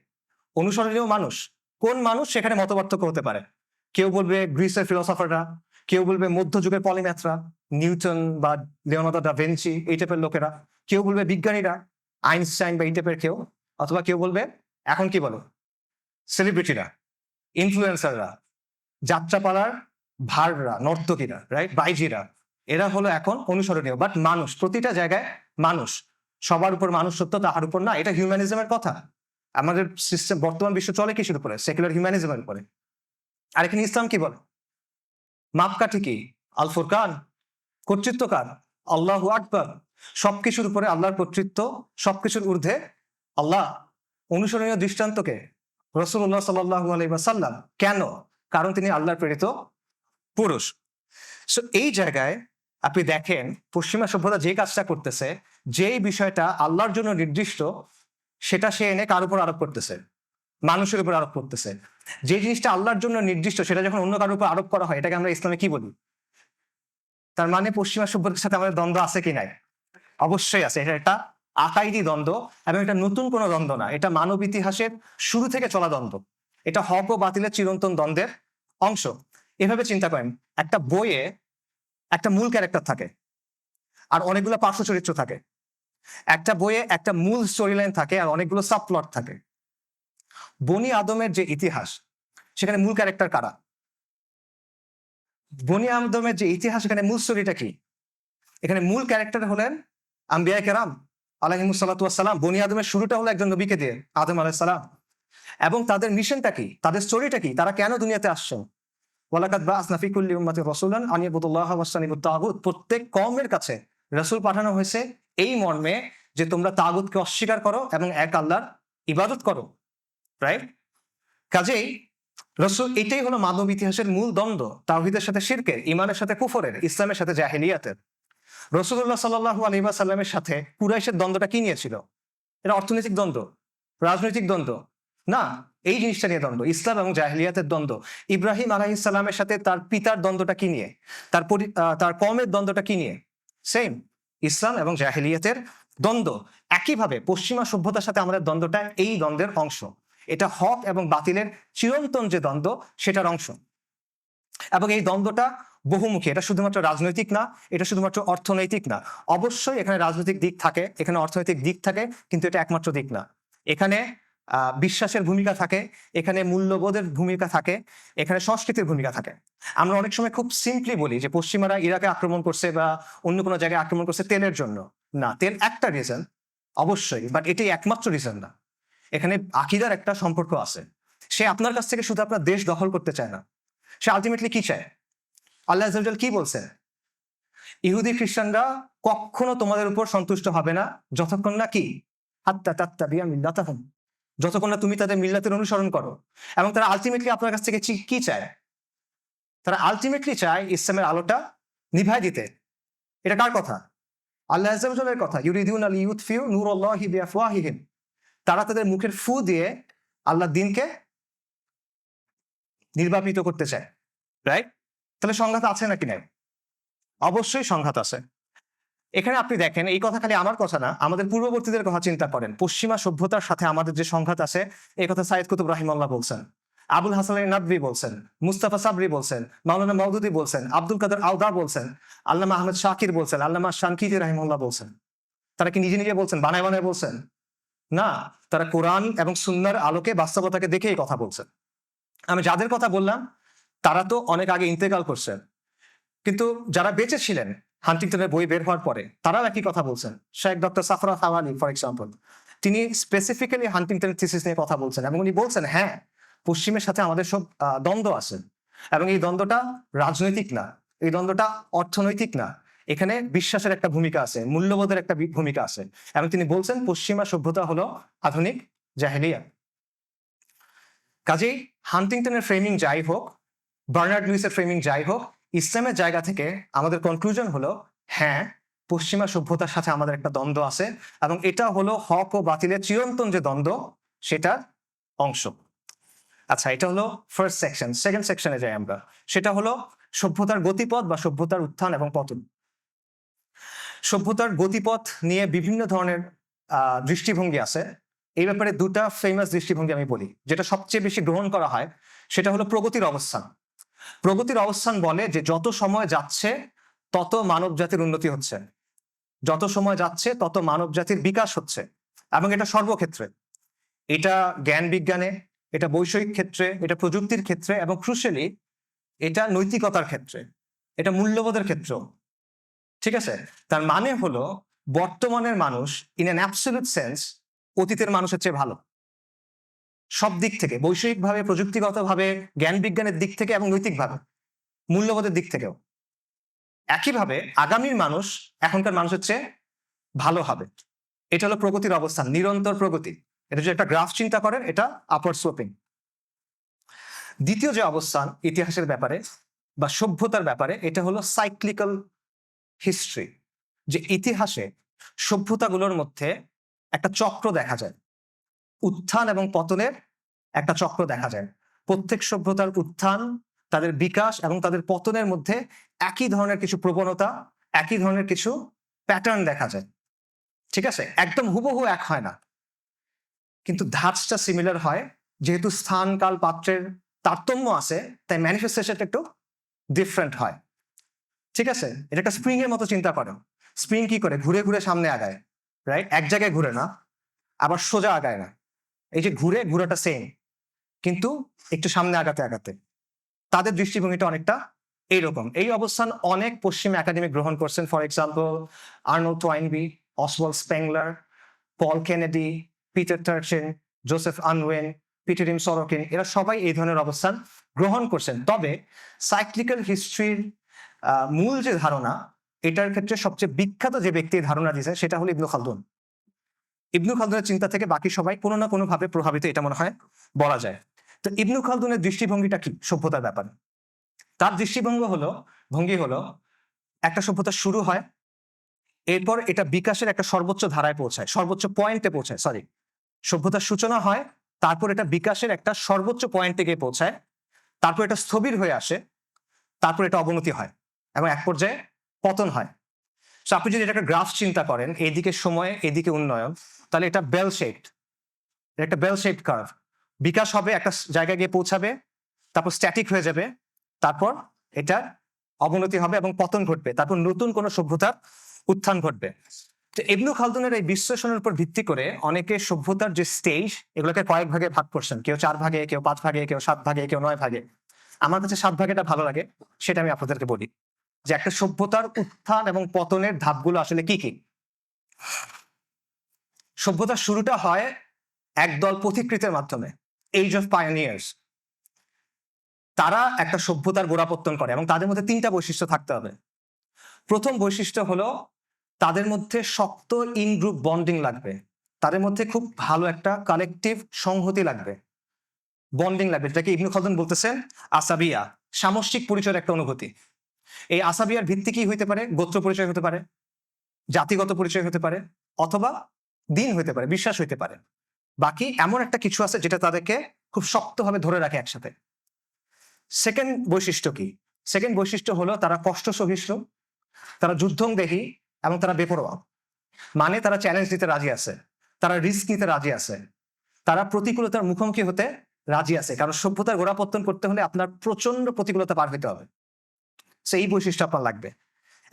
অনুসরণীয় মানুষ। কোন মানুষ? সেখানে মতপার্থক্য হতে পারে। কেউ বলবে গ্রিসের ফিলোসফাররা, কেউ বলবে মধ্যযুগের পলিম্যাথরা, নিউটন বা লিওনার্দো দা ভিঞ্চি, এই টাইপের লোকেরা। কেউ বলবে বিজ্ঞানীরা, আইনস্টাইন বা এই টাইপের কেউ। অথবা কেউ বলবে এখন কি বলো, সেলিব্রিটিরা, ইনফ্লুয়েন্সাররা, যাত্রাপালার ভাররা, নর্তকীরা, রাইট, বাইজিরা, এরা হলো এখন অনুসরণীয়। বাট মানুষ, প্রতিটা জায়গায় মানুষ, সবার উপর মানুষ সত্য, তাহার উপর না। এটা হিউম্যানিজমের কথা। আমাদের সিস্টেম, বর্তমান বিশ্ব চলে কিসের উপরে? সেকুলার হিউম্যানিজমের উপরে। আর এখানে ইসলাম কি বলে? মাপকাঠি কি? আল ফুরকান। কর্তৃত্ব কার? আল্লাহু আকবার। সবকিছুর উপরে আল্লাহর কর্তৃত্ব, সবকিছুর ঊর্ধ্বে আল্লাহ। অনুসরণীয় দৃষ্টান্তকে রাসূলুল্লাহ সাল্লাল্লাহু আলাইহি ওয়াসাল্লাম। কেন? কারণ তিনি আল্লাহর প্রেরিত পুরুষ। সো এই জায়গায় আপনি দেখেন পশ্চিমা সভ্যতা যে কাজটা করতেছে, যেই বিষয়টা আল্লাহর জন্য নির্দিষ্ট, সেটা সে এনে কার উপর আরোপ করতেছে? মানুষের উপর আরোপ করতেছে। যে জিনিসটা আল্লাহর জন্য নির্দিষ্ট, সেটা যখন অন্য কারোর উপর আরোপ করা হয়, এটাকে আমরা ইসলামে কি বলি? তার মানে পশ্চিমা সভ্যতার সাথে আমাদের দ্বন্দ্ব আছে কি নাই? অবশ্যই আছে। এটা একটা আকাইদি দ্বন্দ্ব, এবং এটা নতুন কোনো দ্বন্দ্ব না। এটা মানব ইতিহাসের শুরু থেকে চলা দ্বন্দ্ব। এটা হক ও বাতিলের চিরন্তন দ্বন্দ্বের অংশ। এভাবে চিন্তা করেন, একটা বইয়ে একটা মূল ক্যারেক্টার থাকে আর অনেকগুলো পার্শ্ব চরিত্র থাকে। একটা বইয়ে একটা মূল স্টোরি লাইন থাকে আর অনেকগুলো সাবপ্লট থাকে। বনি আদমের যে ইতিহাস, সেখানে মূল ক্যারেক্টার কারা? বনি আদমের যে ইতিহাস, এখানে মূল স্টোরিটা কি? এখানে মূল ক্যারেক্টার হলেন আম্বিয়া কেরাম আলাইহিমুস সালাতু ওয়াস সালাম। বনি আদমের শুরুটা হলো একজন নবীকে দিয়ে, আদম আলাইহিস সালাম। এবং তাদের মিশনটা কি? তাদের স্টোরিটা কি? তারা কেন দুনিয়াতে আসছেন? ওয়ালাকাদ বাআসনা ফি কুল্লি উম্মাতিন রাসূলান আন ইয়াবুদুল্লাহা ওয়াসতানিবুত তাগুত। প্রত্যেক কওমের কাছে রাসূল পাঠানো হয়েছে এই মর্মে যে তোমরা তাগুতকে অস্বীকার করো এবং এক আল্লাহর ইবাদত করো, রাইট? কাজেই রাসূল, এটাই হলো মানব ইতিহাসের মূল দ্বন্দ্ব, তাওহীদের সাথে শিরকের, ঈমানের সাথে কুফরের, ইসলামের সাথে জাহেলিয়াতের। রাসূলুল্লাহ সাল্লাল্লাহু আলাইহি ওয়াসাল্লামের সাথে কুরাইশের দ্বন্দ্বটা কি নিয়েছিল? এটা অর্থনৈতিক দ্বন্দ্ব, রাজনৈতিক দ্বন্দ্ব না। এই জিনিসটা নিয়ে দ্বন্দ্ব, ইসলাম এবং জাহেলিয়াতের দ্বন্দ্ব। ইব্রাহিম আলাইহিস সালামের সাথে তার পিতার দ্বন্দ্বটা কি নিয়ে? তার কওমের দ্বন্দ্বটা কি নিয়ে? সেম, ইসলাম এবং জাহেলিয়াতের দ্বন্দ্ব। একইভাবে পশ্চিমা সভ্যতার সাথে আমাদের দ্বন্দ্বটা এই দ্বন্দ্বের অংশ। এটা হক এবং বাতিলের চিরন্তন যে দ্বন্দ্ব, সেটার অংশ। এবং এই দ্বন্দ্বটা বহুমুখী। এটা শুধুমাত্র রাজনৈতিক না, এটা শুধুমাত্র অর্থনৈতিক না। অবশ্যই এখানে রাজনৈতিক দিক থাকে, এখানে অর্থনৈতিক দিক থাকে, কিন্তু এটা একমাত্র দিক না। এখানে বিশ্বাসের ভূমিকা থাকে, এখানে মূল্যবোধের ভূমিকা থাকে, এখানে সংস্কৃতির ভূমিকা থাকে। আমরা অনেক সময় খুব সিম্পলি বলি যে পশ্চিমারা ইরাকে আক্রমণ করছে বা অন্য কোনো জায়গায় আক্রমণ করছে তেলের জন্য। না, তেল একটা রিজন অবশ্যই, বাট এটাই একমাত্র রিজন না। এখানে আকীদার একটা সম্পর্ক আছে। সে আপনার কাছ থেকে শুধু আপনার দেশ দখল করতে চায় না, সে আলটিমেটলি কি চায়? আল্লাহ আযজা ওয়া জাল কি বলছেন? ইহুদি খ্রিস্টানরা কখনো তোমাদের উপর সন্তুষ্ট হবে না যতক্ষণ না কি হাত্তা তাত্তাবিয়া মিল্লাতাহুম, যতক্ষণ না তুমি তাদের মিল্লাতের অনুসরণ করো। এবং তারা আলটিমেটলি আপনার কাছ থেকে কি চায়? তারা আলটিমেটলি চায় ইসলামের আলোটা নিভায় দিতে। এটা কার কথা? আল্লাহ আযজা ওয়া জালের কথা। ইউরিদুনা লিইউতফিউ নূরাল্লাহি বিআফওয়াহিহিম। তারা তাদের মুখের ফু দিয়ে আল্লাহর দ্বীনকে নির্বাপিত করতে চায়, রাইট? তাহলে সংঘাত আছে নাকি নাই? অবশ্যই সংঘাত আছে। এখানে আপনি দেখেন, এই কথা খালি আমার কথা না, আমাদের পূর্ববর্তীদের কথা চিন্তা করেন। পশ্চিমা সভ্যতার সাথে আমাদের যে সংঘাত আছে, এই কথা সাইয়েদ কুতুব রাহিমাহুল্লাহ বলছেন, আবুল হাসান নাদভী বলছেন, মুস্তাফা সাবরি বলছেন, মাওলানা মওদুদী বলছেন, আব্দুল কাদের আওদা বলছেন, আল্লামা আহমদ শাকির বলছেন, আল্লামা শানকিতি রাহিমাহুল্লাহ বলছেন। তারা কি নিজে নিজে বলছেন, বানায় বানায় বলছেন? না, তারা কোরআন এবং সুন্নাহর আলোকে বাস্তবতাকে দেখে এই কথা বলছেন। আমি যাদের কথা বললাম তারা তো অনেক আগে ইন্তেকাল করছেন, কিন্তু যারা বেঁচে ছিলেন হান্টিংটনের বই বের হওয়ার পরে তারাও একই কথা বলছেন। শেখ ডক্টর সাফরা হাওয়ানি ফর এক্সাম্পল, তিনি স্পেসিফিক্যালি হান্টিংটনের থিসিস নিয়ে কথা বলছেন এবং উনি বলছেন, হ্যাঁ, পশ্চিমের সাথে আমাদের সব দ্বন্দ্ব আছে, এবং এই দ্বন্দ্বটা রাজনৈতিক না, এই দ্বন্দ্বটা অর্থনৈতিক না, এখানে বিশ্বাসের একটা ভূমিকা আছে, মূল্যবোধের একটা ভূমিকা আছে। এবং তিনি বলছেন পশ্চিমা সভ্যতা হলো আধুনিক জাহেলিয়া। কাজেই হান্টিংটনের ফ্রেমিং যাই হোক, বার্নার্ড লুইসের ফ্রেমিং যাই হোক, ইসলামের জায়গা থেকে আমাদের কনক্লুশন হলো, হ্যাঁ, পশ্চিমা সভ্যতার সাথে আমাদের একটা দ্বন্দ্ব আছে, এবং এটা হলো হক ও বাতিলের চিরন্তন যে দ্বন্দ্ব, সেটার অংশ। আচ্ছা, এটা হলো ফার্স্ট সেকশন। সেকেন্ড সেকশনে যাই আমরা, সেটা হলো সভ্যতার গতিপথ বা সভ্যতার উত্থান এবং পতন। সভ্যতার গতিপথ নিয়ে বিভিন্ন ধরনের দৃষ্টিভঙ্গি আছে। এই ব্যাপারে দুটা ফেমাস দৃষ্টিভঙ্গি আমি বলি, যেটা সবচেয়ে বেশি গ্রহণ করা হয়, সেটা হলো প্রগতির অবস্থান। প্রগতির অবস্থান বলে যে যত সময় যাচ্ছে তত মানব জাতির উন্নতি হচ্ছে, যত সময় যাচ্ছে তত মানব জাতির বিকাশ হচ্ছে, এবং এটা সর্বক্ষেত্রে। এটা জ্ঞান বিজ্ঞানে, এটা বৈষয়িক ক্ষেত্রে, এটা প্রযুক্তির ক্ষেত্রে, এবং ক্রুশালি এটা নৈতিকতার ক্ষেত্রে, এটা মূল্যবোধের ক্ষেত্র। ঠিক আছে? তার মানে হলো বর্তমানের মানুষ ইন অ্যান অ্যাবসলিউট সেন্স অতীতের মানুষের চেয়ে ভালো, সব দিক থেকে, বৈষয়িকভাবে, প্রযুক্তিগতভাবে, জ্ঞান বিজ্ঞানের দিক থেকে, এবং নৈতিকভাবে, মূল্যবোধের দিক থেকেও। একইভাবে আগামীর মানুষ এখনকার মানুষের চেয়ে ভালো হবে। এটা হলো প্রগতির অবস্থান, নিরন্তর প্রগতি। এটা যদি একটা গ্রাফ চিন্তা করেন, এটা আপওয়ার্ড স্লোপিং। দ্বিতীয় যে অবস্থান ইতিহাসের ব্যাপারে বা সভ্যতার ব্যাপারে, এটা হলো সাইক্লিক্যাল হিস্ট্রি, যে ইতিহাসে সভ্যতাগুলোর মধ্যে একটা চক্র দেখা যায়, উত্থান এবং পতনের একটা চক্র দেখা যায়। প্রত্যেক সভ্যতার উত্থান, তাদের বিকাশ এবং তাদের পতনের মধ্যে একই ধরনের কিছু প্রবণতা, একই ধরনের কিছু প্যাটার্ন দেখা যায়। ঠিক আছে? একদম হুবহু এক হয় না, কিন্তু ধাঁচটা সিমিলার হয়। যেহেতু স্থান কাল পাত্রের তারতম্য আছে, তাই ম্যানিফেস্টেশনটা একটু ডিফারেন্ট হয়। ঠিক আছে? এটা একটা স্প্রিং এর মতো চিন্তা করো। স্প্রিং কি করে? ঘুরে ঘুরে সামনে আগায়, রাইট? এক জায়গায় ঘুরে না, আবার সোজা আগায় না। এই যে ঘুরাটা সেম, কিন্তু একটু সামনে আগাতে আগাতে। তাদের দৃষ্টিভঙ্গিটা অনেকটা এইরকম। এই অবস্থান অনেক পশ্চিম একাডেমি গ্রহণ করছেন। For example Arnold Toynbee, Oswald Spengler, Paul Kennedy, Peter Turchin, Joseph Unwin, Peter Sorokin, এরা সবাই এই ধরনের অবস্থান গ্রহণ করছেন। তবে সাইক্লিক্যাল হিস্ট্রির মূল যে ধারণা, এটার ক্ষেত্রে সবচেয়ে বিখ্যাত যে ব্যক্তি ধারণা দিয়েছে, সেটা হলো ইবনু খালদুন। ইবনু খালদুনের চিন্তা থেকে বাকি সবাই কোনো না কোনো ভাবে প্রভাবিত, এটা মনে হয় বলা যায়। তো ইবনু খালদুনের দৃষ্টিভঙ্গিটা কি সভ্যতার ব্যাপারে? তার ভঙ্গি হলো একটা সভ্যতা শুরু হয়, এরপর এটা বিকাশের একটা সর্বোচ্চ ধারায় পৌঁছায়, সর্বোচ্চ পয়েন্টে পৌঁছায়। সরি, সভ্যতার সূচনা হয়, তারপর এটা বিকাশের একটা সর্বোচ্চ পয়েন্টে গিয়ে পৌঁছায়, তারপর এটা স্থবির হয়ে আসে, তারপর এটা অবনতি হয়, এবং এক পর্যায়ে পতন হয়। সো আপনি যদি একটা গ্রাফ চিন্তা করেন, এইদিকে সময়, এদিকে উন্নয়ন, তাহলে এটা বেল শেপড, একটা বেল শেপড কার্ভ। বিকাশ হবে, একটা জায়গায় গিয়ে পৌঁছাবে, তারপর স্ট্যাটিক হয়ে যাবে, তারপর এটা অবনতি হবে এবং পতন ঘটবে, তারপর নতুন কোনো সভ্যতার উত্থান ঘটবে। তো ইবনে খালদুনের এই বিশ্লেষণের উপর ভিত্তি করে অনেকে সভ্যতার যে স্টেজ এগুলোকে কয়েক ভাগে ভাগ করছেন, কেউ 4 ভাগে, কেউ 5 ভাগে, কেউ 7 ভাগে, কেউ 9 ভাগে। আমার কাছে 7 ভাগেটা ভালো লাগে, সেটা আমি আপনাদেরকে বলি যে একটা সভ্যতার উত্থান এবং পতনের ধাপগুলো আসলে কি কি। সভ্যতার শুরুটা হয় একদল পথিকৃতের মাধ্যমে, এজ অফ পায়োনিয়ার্স। তারা একটা সভ্যতার গোড়াপত্তন করে এবং তাদের মধ্যে 3টা বৈশিষ্ট্য থাকতে হবে। প্রথম বৈশিষ্ট্য হলো তাদের মধ্যে শক্ত ইন গ্রুপ বন্ডিং লাগবে, তাদের মধ্যে খুব ভালো একটা কালেকটিভ সংহতি লাগবে, বন্ডিং লাগবে, যেটাকে ইবনে খালদুন বলতেছেন আসাবিয়া, সামষ্টিক পরিচয়ের একটা অনুভূতি। এই আসাবিয়ার ভিত্তি কি হইতে পারে? গোত্র পরিচয় হতে পারে, জাতিগত পরিচয় হতে পারে, অথবা দিন হইতে পারে, বিশ্বাস হইতে পারে। বাকি এমন একটা কিছু আছে যেটা তাদেরকে খুব শক্তভাবে ধরে রাখে একসাথে। সেকেন্ড বৈশিষ্ট্য কি? সেকেন্ড বৈশিষ্ট্য হলো তারা কষ্ট সহিষ্ণু, তারা যুদ্ধংদেহী এবং তারা বেপরোয়া। মানে তারা চ্যালেঞ্জ নিতে রাজি আছে, তারা রিস্ক নিতে রাজি আছে, তারা প্রতিকূলতার মুখোমুখি হতে রাজি আছে। কারণ সভ্যতার গোড়াপত্তন করতে হলে আপনার প্রচন্ড প্রতিকূলতা পার হতে হবে, সেই বৈশিষ্ট্য আপনার লাগবে।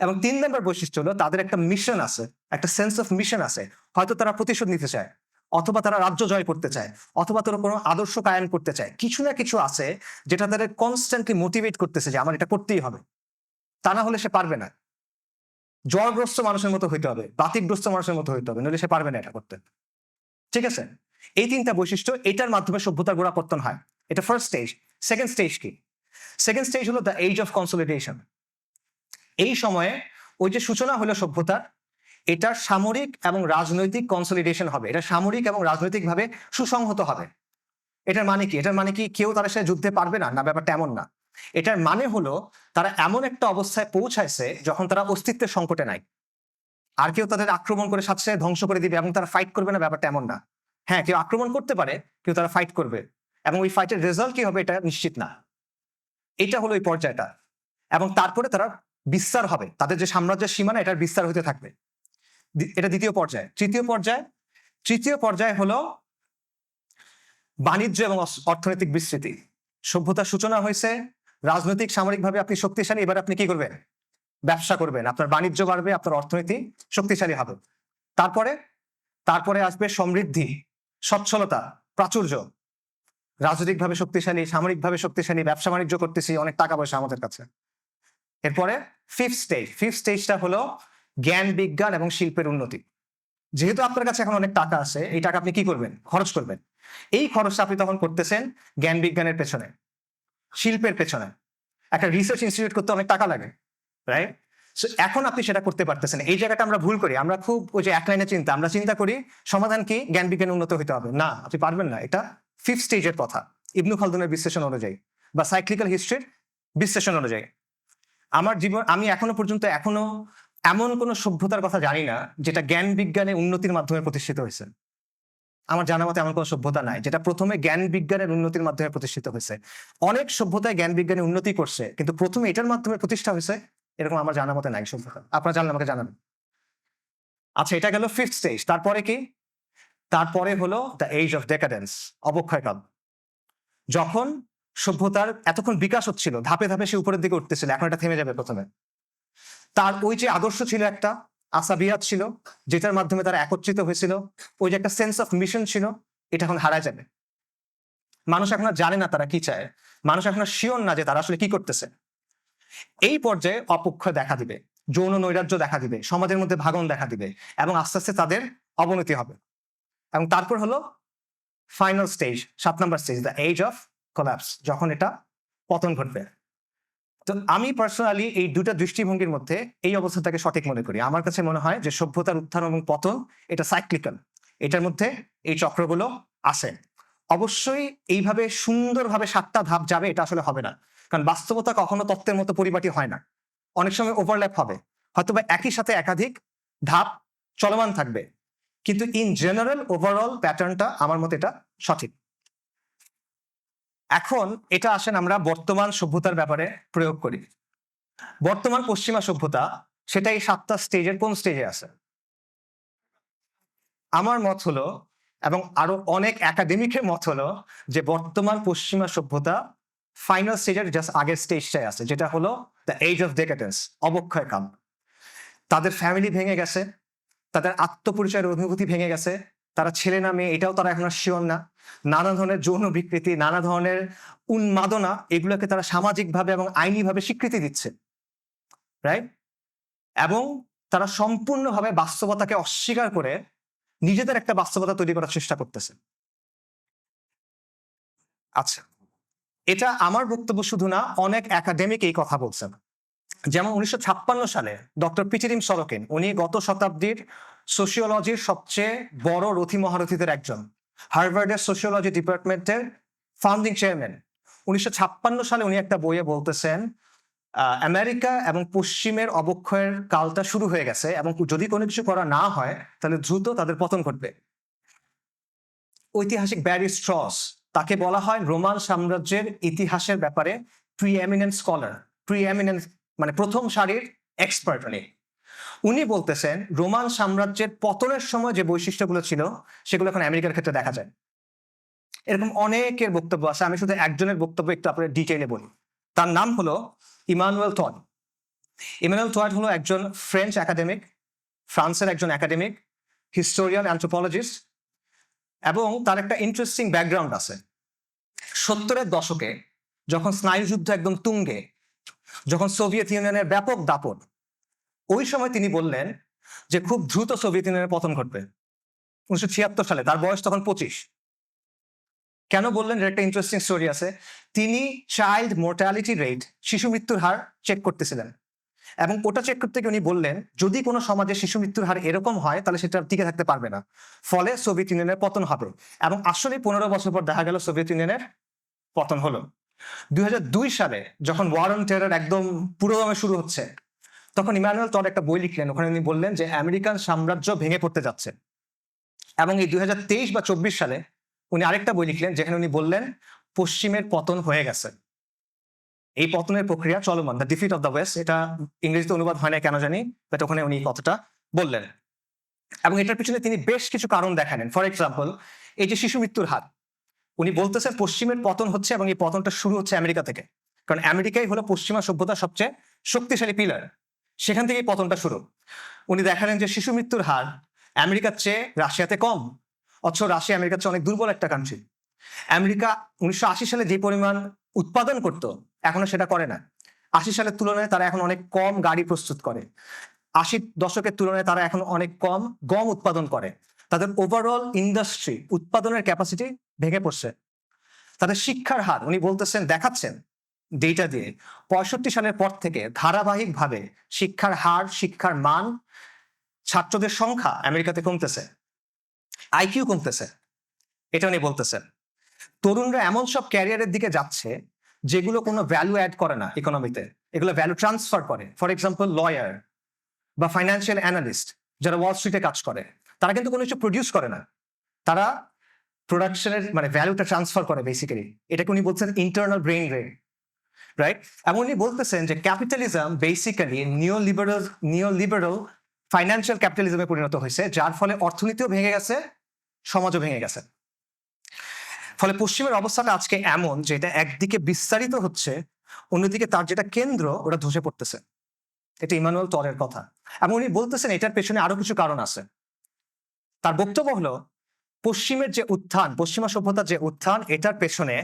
এবং 3 নম্বর বৈশিষ্ট্য হলো তাদের একটা মিশন আছে, একটা সেন্স অফ মিশন আছে। হয়তো তারা প্রতিশোধ নিতে চায়, অথবা তারা রাজ্য জয় করতে চায়, অথবা তারা কোনো আদর্শ কায়েম করতে চায়। কিছু না কিছু আছে যেটা তাদের কনস্ট্যান্টলি মোটিভেট করতেছে যে আমার এটা করতেই হবে, তা না হলে সে পারবে না। জ্বরগ্রস্ত মানুষের মতো হইতে হবে, বাতিকগ্রস্ত মানুষের মতো হইতে হবে, নইলে সে পারবে না এটা করতে। ঠিক আছে? এই 3টা বৈশিষ্ট্য, এটার মাধ্যমে সভ্যতার গোড়াপত্তন হয়। এটা ফার্স্ট স্টেজ। সেকেন্ড স্টেজ কি? সেকেন্ড স্টেজ হলো দ্য এজ অফ কনসলিডেশন। এই সময়ে ওই যে সূচনা হলো সভ্যতার, এটার সামরিক এবং রাজনৈতিক কনসলিডেশন হবে, এটা সামরিক এবং রাজনৈতিকভাবে সুসংহত হবে। এটার মানে কি? এটার মানে কি কেউ তার সাথে যুদ্ধে পারবে না? না, ব্যাপারটা এমন না। এটার মানে হলো তারা এমন একটা অবস্থায় পৌঁছাইছে যখন তারা অস্তিত্বের সংকটে নাই, আর কেউ তাদের আক্রমণ করে সাথে সাথে ধ্বংস করে দিবে এবং তারা ফাইট করবে না, ব্যাপারটা এমন না। হ্যাঁ, কেউ আক্রমণ করতে পারে, কেউ তারা ফাইট করবে, এবং ওই ফাইটের রেজাল্ট কি হবে এটা নিশ্চিত না। এটা হলো এই পর্যায়টা। এবং তারপরে তারা বিস্তার হবে, তাদের যে সাম্রাজ্যের সীমানা এটার বিস্তার হতে থাকবে। এটা দ্বিতীয় পর্যায়। তৃতীয় পর্যায় হলো বাণিজ্য এবং অর্থনৈতিক বিস্তৃতি। সভ্যতার সূচনা হয়েছে, রাজনৈতিক সামরিকভাবে আপনি শক্তিশালী, এবার আপনি কি করবেন? ব্যবসা করবেন, আপনার বাণিজ্য বাড়বে, আপনার অর্থনীতি শক্তিশালী হবে। তারপরে আসবে সমৃদ্ধি, সচ্ছলতা, প্রাচুর্য। রাজনৈতিকভাবে শক্তিশালী, সামরিকভাবে শক্তিশালী, ব্যবসা বাণিজ্য করতেছি, অনেক টাকা পয়সা আমাদের কাছে। এরপরে ফিফথ স্টেজটা হলো জ্ঞান বিজ্ঞান এবং শিল্পের উন্নতি। যেহেতু আপনার কাছে এখন অনেক টাকা আছে, এই টাকা আপনি কি করবেন? খরচ করবেন। এই খরচটা আপনি তখন করতেছেন জ্ঞান বিজ্ঞানের পেছনে, শিল্পের পেছনে। একটা রিসার্চ ইনস্টিটিউট করতে অনেক টাকা লাগে, রাইট? সো এখন আপনি সেটা করতে পারতেছেন। এই জায়গাটা আমরা ভুল করি, আমরা খুব ওই যে এক লাইনে আমরা চিন্তা করি সমাধান কি? জ্ঞান বিজ্ঞানে উন্নত হতে হবে। না, আপনি পারবেন না। এটা ফিফথ স্টেজের কথা ইবনে খালদুনের বিশ্লেষণ অনুযায়ী বা সাইক্লিক্যাল হিস্ট্রির বিশ্লেষণ অনুযায়ী। আমার জীবন, আমি এখনো পর্যন্ত এমন কোন সভ্যতার কথা জানি না যেটা জ্ঞান বিজ্ঞানে উন্নতির মাধ্যমে প্রতিষ্ঠিত হয়েছে। আমার জানা মতে এমন কোন সভ্যতা নাই যেটা প্রথমে জ্ঞান বিজ্ঞানের উন্নতির মাধ্যমে প্রতিষ্ঠিত হয়েছে। অনেক সভ্যতায় জ্ঞান বিজ্ঞানে উন্নতি করছে, কিন্তু প্রথমে এটার মাধ্যমে প্রতিষ্ঠা হয়েছে এরকম আমার জানা মতে নাই সভ্যতা। আপনারা জানলে আমাকে জানান। আচ্ছা, এটা গেল ফিফথ স্টেজ। তারপরে কি? তারপরে হলো দ্য এজ অফ ডেকাডেন্স, অবক্ষয়কাল। যখন সভ্যতার এতক্ষণ বিকাশ হচ্ছিল, ধাপে ধাপে সে উপরের দিকে উঠতেছিল, এখন এটা থেমে যাবে প্রথমে। তার ওই যে আদর্শ ছিল, একটা আসাবিয়াত ছিল যেটার মাধ্যমে তারা একত্রিত হয়েছিল, ওই যে একটা সেন্স অফ মিশন ছিল, এটা এখন হারায় যাবে। মানুষ এখন আর জানে না তারা কি চায়, মানুষ এখন আর শিওর না যে তারা আসলে কি করতেছে। এই পর্যায়ে অপক্ষয় দেখা দিবে, যৌন নৈরাজ্য দেখা দিবে, সমাজের মধ্যে ভাঙন দেখা দিবে, এবং আস্তে আস্তে তাদের অবনতি হবে। এবং তারপর হলো ফাইনাল স্টেজ, 7 নম্বর stage, the age of collapse, যখন এটা পতন ঘটবে। তো আমি পার্সোনালি এই দুটা দৃষ্টিভঙ্গির মধ্যে এই অবস্থাটাকে সঠিক মনে করি। আমার কাছে মনে হয় যে সভ্যতার উত্থান এবং পতন এটা সাইক্লিক্যাল, এটার মধ্যে এই চক্রগুলো আছে। অবশ্যই এইভাবে সুন্দরভাবে 7টা ধাপ যাবে এটা আসলে হবে না, কারণ বাস্তবতা কখনো তত্ত্বের মতো পরিপাটি হয় না। অনেক সময় ওভারল্যাপ হবে, হয়তোবা একই সাথে একাধিক ধাপ চলমান থাকবে, কিন্তু ইন জেনারেল ওভারঅল প্যাটার্নটা আমার মতে এটা সঠিক। এখন এটা আসেন আমরা বর্তমান সভ্যতার ব্যাপারে প্রয়োগ করি। বর্তমান পশ্চিমা সভ্যতা সেটা এই 7টা স্টেজের কোন স্টেজে আছে? আমার মত হলো, এবং আরো অনেক একাডেমিকের মত হলো, যে বর্তমান পশ্চিমা সভ্যতা ফাইনাল স্টেজের জাস্ট আগের স্টেজটাই আছে, যেটা হলো দ্য এজ অফ ডেকাডেন্স, অবক্ষয় কাল। তাদের ফ্যামিলি ভেঙে গেছে, তাদের আত্মপরিচয়ের অনুভূতি ভেঙে গেছে, তারা ছেলে না মেয়ে এটাও তারা এখন আর শিওর না। নানা ধরনের যৌন বিকৃতি, নানা ধরনের উন্মাদনা, এগুলোকে তারা সামাজিকভাবে এবং আইনিভাবে স্বীকৃতি দিচ্ছে, রাইট? এবং তারা সম্পূর্ণভাবে বাস্তবতাকে অস্বীকার করে নিজেদের একটা বাস্তবতা তৈরি করার চেষ্টা করতেছে। আচ্ছা, এটা আমার বক্তব্য শুধু না, অনেক একাডেমিক এই কথা বলছেন। যেমন 1956 সালে ডক্টর পিচিরিম সরোকিন, উনি গত শতাব্দীর সোশিওলজির সবচেয়ে বড় রথী মহারথীদের একজন, হার্ভার্ডের সোশিওলজি ডিপার্টমেন্টের ফাউন্ডিং চেয়ারম্যান। 1956 সালে উনি একটা বইয়ে বলতেছেন আমেরিকা এবং পশ্চিমের অবক্ষয়ের কালটা শুরু হয়ে গেছে এবং যদি কোনো কিছু করা না হয় তাহলে দ্রুত তাদের পতন ঘটবে। ঐতিহাসিক ব্যারি স্ট্রস, তাকে বলা হয় রোমান সাম্রাজ্যের ইতিহাসের ব্যাপারে প্রিএমিনেন্ট স্কলার, প্রিএমিনেন্ট মানে প্রথম সারির এক্সপার্ট উনি বলতেছেন রোমান সাম্রাজ্যের পতনের সময় যে বৈশিষ্ট্যগুলো ছিল সেগুলো এখন আমেরিকার ক্ষেত্রে দেখা যায়। এরকম অনেকের বক্তব্য আছে, আমি শুধু একজনের বক্তব্য একটু আপনার ডিটেইলে বলি। তার নাম হলো ইমানুয়েল টড। ইমানুয়েল টড হলো একজন ফ্রেঞ্চ একাডেমিক, ফ্রান্সের একজন একাডেমিক, হিস্টোরিয়ান, অ্যানথ্রোপোলজিস্ট, এবং তার একটা ইন্টারেস্টিং ব্যাকগ্রাউন্ড আছে। 70-এর দশকে যখন স্নায়ুযুদ্ধ একদম তুঙ্গে, যখন সোভিয়েত ইউনিয়নের ব্যাপক দাপট, ওই সময় তিনি বললেন যে খুব দ্রুত সোভিয়েত ইউনিয়নের পতন ঘটবে। 1976 সালে, তার বয়স তখন 25। কেন বললেন, এর একটা ইন্টারেস্টিং স্টোরি আছে। তিনি চাইল্ড মোর্টালিটি রেট, শিশু মৃত্যুর হার চেক করতেছিলেন, এবং ওটা চেক করতে গিয়ে উনি বললেন যদি কোনো সমাজে শিশু মৃত্যুর হার এরকম হয় তাহলে সেটা টিকে থাকতে পারবে না, ফলে সোভিয়েত ইউনিয়নের পতন হবে। এবং আসলে 15 বছর পর দেখা গেল সোভিয়েত ইউনিয়নের পতন হলো। 2002 সালে যখন ওয়ার অন টেরর একদম পুরোদমে শুরু হচ্ছে, তখন ইমানুয়েল টড একটা বই লিখলেন, ওখানে উনি বললেন যে আমেরিকান সাম্রাজ্য ভেঙে পড়তে যাচ্ছে। এবং এই 2023 বা 24 সালে উনি আরেকটা বই লিখলেন, যেখানে উনি বললেন পশ্চিমের পতন হয়ে গেছে, এই পতনের প্রক্রিয়া চলমান, the defeat of the West. এটা ইংরেজিতে অনুবাদ হয় না কেন জানি, বাট ওখানে উনি কথাটা বললেন। এবং এটার পিছনে তিনি বেশ কিছু কারণ দেখালেন। ফর এক্সাম্পল, এই যে শিশু মৃত্যুর হার, উনি বলতেছেন পশ্চিমের পতন হচ্ছে এবং এই পতনটা শুরু হচ্ছে আমেরিকা থেকে, কারণ আমেরিকাই হলো পশ্চিমা সভ্যতার সবচেয়ে শক্তিশালী পিলার, সেখান থেকেই পতনটা শুরু। উনি দেখালেন যে শিশু মৃত্যুর হার আমেরিকার চেয়ে রাশিয়াতে কম, অথচ রাশিয়া আমেরিকার চেয়ে অনেক দুর্বল একটা কান্ট্রি। আমেরিকা 1980 সালে যে পরিমাণ উৎপাদন করতো এখনো সেটা করে না। 80 সালের তুলনায় তারা এখন অনেক কম গাড়ি প্রস্তুত করে, 80 দশকের তুলনায় তারা এখন অনেক কম গম উৎপাদন করে। তাদের ওভারঅল ইন্ডাস্ট্রি উৎপাদনের ক্যাপাসিটি ভেঙে পড়ছে। তাদের শিক্ষার হার, উনি বলতেছেন, দেখাচ্ছেন ডেটা দিয়ে, 65 সালের পর থেকে ধারাবাহিকভাবে শিক্ষার হার, শিক্ষার মান, ছাত্রদের সংখ্যা আমেরিকাতে কমতেছে, আইকিউ কমতেছে, এটা উনি বলতেছেন। তরুণরা এমন সব ক্যারিয়ারের দিকে যাচ্ছে যেগুলো কোনো ভ্যালু অ্যাড করে না ইকোনমিতে, এগুলো ভ্যালু ট্রান্সফার করে। ফর এক্সাম্পল লয়ার বা ফাইন্যান্সিয়াল অ্যানালিস্ট যারা ওয়াল স্ট্রিটে কাজ করে, তারা কিন্তু কোনো কিছু প্রডিউস করে না, তারা প্রোডাকশনের মানে ভ্যালুটা ট্রান্সফার করে বেসিক্যালি। এটাকে উনি বলছেন ইন্টারনাল ব্রেইন ড্রেন, রাইট? এবং উনি বলতেছেন যে ক্যাপিটালিজম বেসিক্যালি নিওলিবারাল ফাইন্যান্সিয়াল ক্যাপিটালিজমে পরিণত হয়েছে, যার ফলে অর্থনীতিও ভেঙে গেছে, সমাজও ভেঙে গেছে। ফলে পশ্চিমের অবস্থাটা আজকে এমন যে এটা একদিকে বিস্তারিত হচ্ছে, অন্যদিকে তার যেটা কেন্দ্র ওটা ধসে পড়তেছে। এটা ইমানুয়েল টডের কথা। এবং উনি বলতেছেন এটার পেছনে আরো কিছু কারণ আছে। তার বক্তব্য হলো পশ্চিমের যে উত্থান, পশ্চিমা সভ্যতার যে উত্থান, এটার পেছনে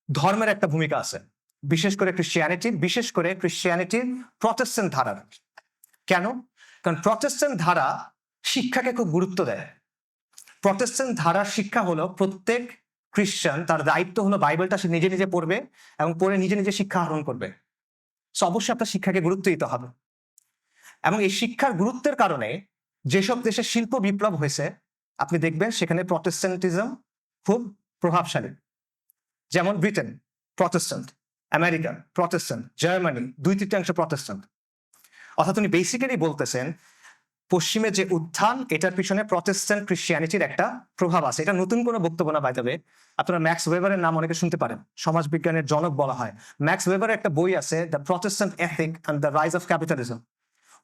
ধর্মের একটা ভূমিকা আছে, বিশেষ করে ক্রিশ্চিয়ানিটির প্রটেস্ট্যান্ট ধারার। কেন? কারণ প্রটেস্ট্যান্ট ধারা শিক্ষাকে খুব গুরুত্ব দেয়। প্রটেস্ট্যান্ট ধারার শিক্ষা হলো প্রত্যেক খ্রিস্টান তার দায়িত্ব হলো বাইবেলটা সে নিজে নিজে পড়বে এবং পড়ে নিজে নিজে শিক্ষা আহরণ করবে। অবশ্যই আপনার শিক্ষাকে গুরুত্ব দিতে হবে। এবং এই শিক্ষার গুরুত্বের কারণে যেসব দেশে শিল্প বিপ্লব হয়েছে আপনি দেখবেন সেখানে প্রটেস্ট্যান্টিজম খুব প্রভাবশালী। যেমন Britain Protestant, America Protestant, Germany 2/3 Protestant. অর্থাৎ উনি বেসিক্যালি বলতেছেন পশ্চিমে যে উত্থান, এটার পিছনে প্রটেস্ট্যান্ট ক্রিশ্চিয়ানিটির একটা প্রভাব আছে। এটা নতুন কোনো বক্তব্য না, বাই দ্য ওয়ে। আপনারা ম্যাক্স ওয়েবারের নাম অনেকে শুনতে পারেন, সমাজবিজ্ঞানের জনক বলা হয়। ম্যাক্স ওয়েবারের একটা বই আছে, the Protestant ethic and the rise of capitalism.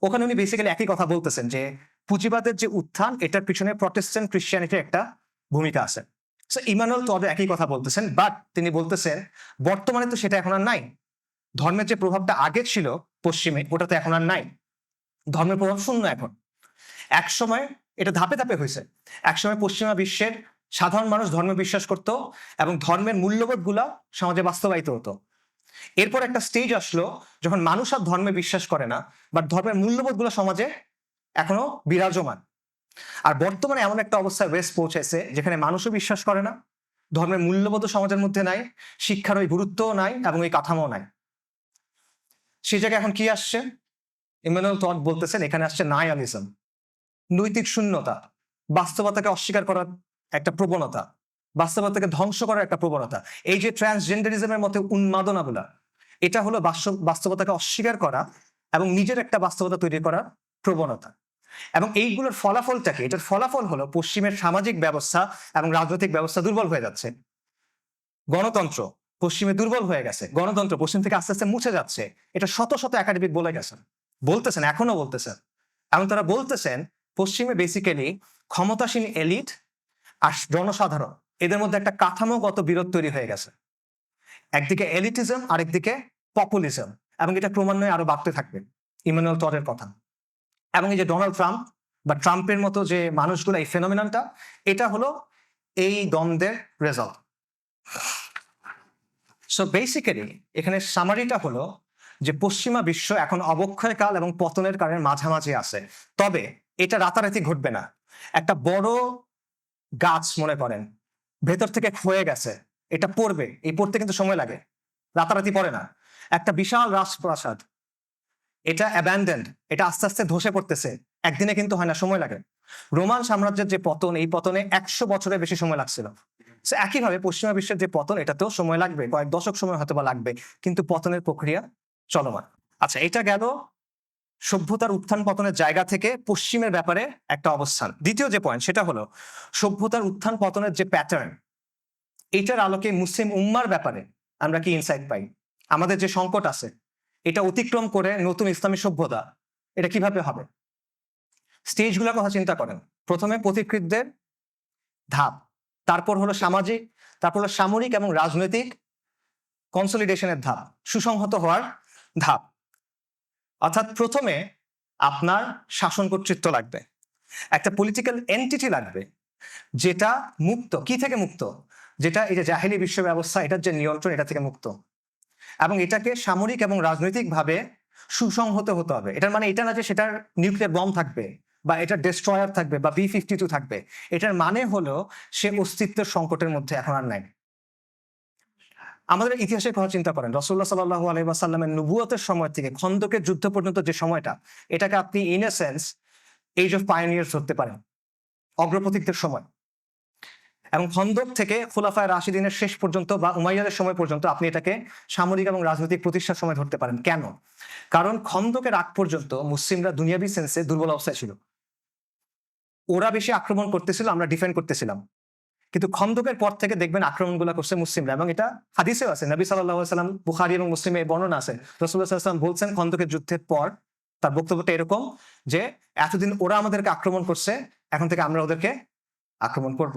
ওখানে উনি বেসিক্যালি একই কথা বলতেছেন যে পুঁজিবাদের যে উত্থান, এটার পিছনে প্রটেস্ট্যান্ট ক্রিশ্চিয়ানিটির একটা ভূমিকা আছে। ইমানুয়েল টড একই কথা বলতেছেন, বাট তিনি বলতেছেন বর্তমানে তো সেটা এখন আর নাই। ধর্মের যে প্রভাবটা আগে ছিল পশ্চিমে, ওটা তো এখন আর নাই। ধর্মের প্রভাব শূন্য এখন। একসময় এটা ধাপে ধাপে হয়েছে। একসময় পশ্চিমা বিশ্বের সাধারণ মানুষ ধর্মে বিশ্বাস করত এবং ধর্মের মূল্যবোধ গুলা সমাজে বাস্তবায়িত হতো। এরপর একটা স্টেজ আসলো যখন মানুষ আর ধর্মে বিশ্বাস করে না, বাট ধর্মের মূল্যবোধ গুলো সমাজে এখনো বিরাজমান। আর বর্তমানে এমন একটা অবস্থায় ওয়েস্ট পৌঁছেছে যেখানে মানুষও বিশ্বাস করে না, ধর্মের মূল্যবোধ সমাজের মধ্যে নাই, শিক্ষার ওই গুরুত্বও নাই এবং ওই কাঠামো নাই। সেই জায়গায় এখন কি আসছে? ইমানুয়েল টড বলতেছেন এখানে আসছে নায়ালিজম, নৈতিক শূন্যতা, বাস্তবতাকে অস্বীকার করার একটা প্রবণতা, বাস্তবতাকে ধ্বংস করার একটা প্রবণতা। এই যে ট্রান্সজেন্ডারিজমের মতো উন্মাদনাগুলা, এটা হলো বাস্তবতাকে অস্বীকার করা এবং নিজের একটা বাস্তবতা তৈরি করার প্রবণতা। এবং এইগুলোর ফলাফলটাকে, এটার ফলাফল হলো পশ্চিমের সামাজিক ব্যবস্থা এবং রাজনৈতিক ব্যবস্থা দুর্বল হয়ে যাচ্ছে। গণতন্ত্র পশ্চিমে দুর্বল হয়ে গেছে, গণতন্ত্র পশ্চিম থেকে আস্তে আস্তে মুছে যাচ্ছে। এটা শত শত একাডেমিক বলে গেছেন, বলতেছেন, এখনো বলতেছেন। এবং তারা বলতেছেন পশ্চিমে বেসিক্যালি ক্ষমতাসীন এলিট আর জনসাধারণ, এদের মধ্যে একটা কাঠামোগত বিরোধ তৈরি হয়ে গেছে। একদিকে এলিটিজম, আরেকদিকে পপুলিজম, এবং এটা ক্রমান্বয়ে আরো বাড়তে থাকবে। ইমানুয়েল টডের কথা। এবং এই যে ডোনাল্ড ট্রাম্প বা ট্রাম্পের মতো যে মানুষগুলো, এই ফেনোমিনানটা, এটা হলো এই দ্বন্দ্বের রেজাল্ট। সো বেসিক্যালি এখানে সামারিটা হলো যে পশ্চিমা বিশ্ব এখন অবক্ষয়কাল এবং পতনের কারণে মাঝামাঝি আছে। তবে এটা রাতারাতি ঘটবে না। একটা বড় গাছ মনে করেন ভেতর থেকে ক্ষয়ে গেছে, এটা পড়বে, এই পড়তে কিন্তু সময় লাগে, রাতারাতি পড়ে না। একটা বিশাল রাজপ্রাসাদ, এটা অ্যাবান্ডেন্ড, এটা আস্তে আস্তে ধসে পড়তেছে, একদিনে কিন্তু হয় না, সময় লাগে। রোমান সাম্রাজ্যের যে পতন, এই পতনে 100 বছরের বেশি সময় লাগছিল। একইভাবে পশ্চিমা বিশ্বের যে পতন, এটাতেও সময় লাগবে, কয়েক দশক সময় হয়তো বা লাগবে, কিন্তু পতনের প্রক্রিয়া চলমান। আচ্ছা, এটা গেল সভ্যতার উত্থান পতনের জায়গা থেকে পশ্চিমের ব্যাপারে একটা অবস্থান। দ্বিতীয় যে পয়েন্ট, সেটা হলো সভ্যতার উত্থান পতনের যে প্যাটার্ন, এটার আলোকে মুসলিম উম্মার ব্যাপারে আমরা কি ইনসাইট পাই? আমাদের যে সংকট আছে, এটা অতিক্রম করে নতুন ইসলামী সভ্যতা, এটা কিভাবে হবে? স্টেজগুলোর কথা চিন্তা করেন। প্রথমে পথিকৃতদের ধাপ, তারপর হলো সামাজিক, তারপর হলো সামরিক এবং রাজনৈতিক কনসলিডেশনের ধাপ, সুসংহত হওয়ার ধাপ। অর্থাৎ প্রথমে আপনার শাসন কর্তৃত্ব লাগবে, একটা পলিটিক্যাল এন্টিটি লাগবে যেটা মুক্ত। কি থেকে মুক্ত? যেটা এই যে জাহেলি বিশ্ব ব্যবস্থা, এটার যে নিয়ন্ত্রণ, এটা থেকে মুক্ত। এবং এটাকে সামরিক এবং রাজনৈতিক ভাবে সুসংহত হতে হবে। এটার মানে এটা না যে সেটার নিউক্লিয়ার বম থাকবে বা এটা ডেস্ট্রয়ার থাকবে বা B-52 থাকবে। এটার মানে হলো সে অস্তিত্বের সংকটের মধ্যে এখন আর নাই। আমাদের ইতিহাসের কথা চিন্তা করেন, রাসূলুল্লাহ সাল্লাল্লাহু আলাইহি ওয়াসাল্লামের নবুয়তের সময় থেকে খন্দকের যুদ্ধ পর্যন্ত যে সময়টা, এটাকে আপনি in a sense age of pioneers ধরতে পারেন, অগ্রপথিকদের সময়। এবং খন্দক থেকে খুলাফায়ে রাশিদিনের শেষ পর্যন্ত বা উমাইয়াদের সময় পর্যন্ত আপনি এটাকে সামরিক এবং রাজনৈতিক প্রতিষ্ঠার সময় ধরতে পারেন। কেন? কারণ খন্দকের আগ পর্যন্ত মুসলিমরা দুনিয়াবি সেন্সে দুর্বল অবস্থায় ছিল। ওরা বেশি আক্রমণ করতেছিল, আমরা ডিফেন্ড করতেছিলাম। কিন্তু খন্দকের পর থেকে দেখবেন আক্রমণগুলো করছে মুসলিমরা, এবং এটা হাদিসেও আছে। নবী সাল্লাল্লাহু আলাইহি ওয়াসাল্লাম, বুখারী এবং মুসলিমে এই বর্ণনা আছে। রাসূলুল্লাহ সাল্লাল্লাহু আলাইহি ওয়াসাল্লাম বলছেন খন্দকের যুদ্ধের পর তার বক্তব্যটা এরকম যে এতদিন ওরা আমাদেরকে আক্রমণ করছে, এখন থেকে আমরা ওদেরকে আক্রমণ করব।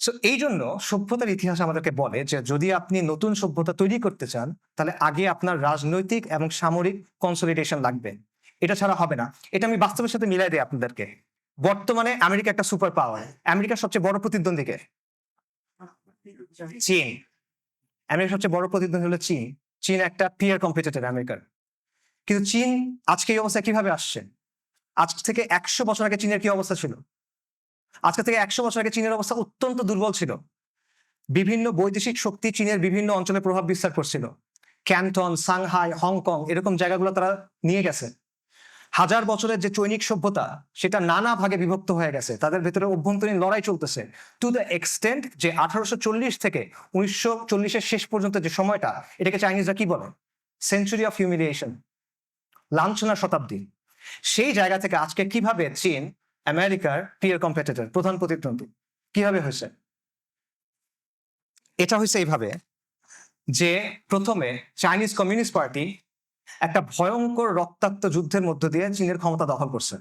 সো এই জন্য সভ্যতার ইতিহাস আমাদেরকে বলে যে যদি আপনি নতুন সভ্যতা তৈরি করতে চান, তাহলে আগে আপনার রাজনৈতিক এবং সামরিক কনসলিডেশন লাগবে। এটা ছাড়া হবে না। এটা আমি বাস্তবের সাথে মিলাই দিই আপনাদেরকে। বর্তমানে আমেরিকা একটা সুপার পাওয়ার। আমেরিকার সবচেয়ে বড় প্রতিদ্বন্দ্বীকে চীন। আমেরিকার সবচেয়ে বড় প্রতিদ্বন্দ্বী হলো চীন। চীন একটা পিয়ার কম্পিটিটর আমেরিকার। কিন্তু চীন আজকে এই অবস্থা কিভাবে আসছে? আজ থেকে 100 বছর আগে চীনের কি অবস্থা ছিল? আজকে থেকে 100 বছর আগে চীনের অবস্থা অত্যন্ত দুর্বল ছিল। বিভিন্ন বৈদেশিক শক্তি চীনের বিভিন্ন অঞ্চলে প্রভাব বিস্তার করছিল। ক্যান্টন, সাংহাই, হংকং, এরকম জায়গাগুলো তারা নিয়ে গেছে। হাজার বছরের যে চৈনিক সভ্যতা, সেটা নানা ভাগে বিভক্ত হয়ে গেছে। তাদের ভেতরে অভ্যন্তরীণ লড়াই চলতেছে, টু দ্য এক্সটেন্ট যে 1840 থেকে 1940-এর শেষ পর্যন্ত যে সময়টা, এটাকে চাইনিজরা কি বলে? সেঞ্চুরি অফ হিউমিলিয়েশন, লাঞ্ছনার শতাব্দী। সেই জায়গা থেকে আজকে কিভাবে চীন আমেরিকার পিয়ার কম্পিটিটর, প্রধান প্রতিদ্বন্দ্বী, কিভাবে হয়েছে? এটা হয়েছে এইভাবে যে প্রথমে চাইনিজ কমিউনিস্ট পার্টি একটা ভয়ঙ্কর রক্তাক্ত যুদ্ধের মধ্য দিয়ে চীনের ক্ষমতা দখল করছে।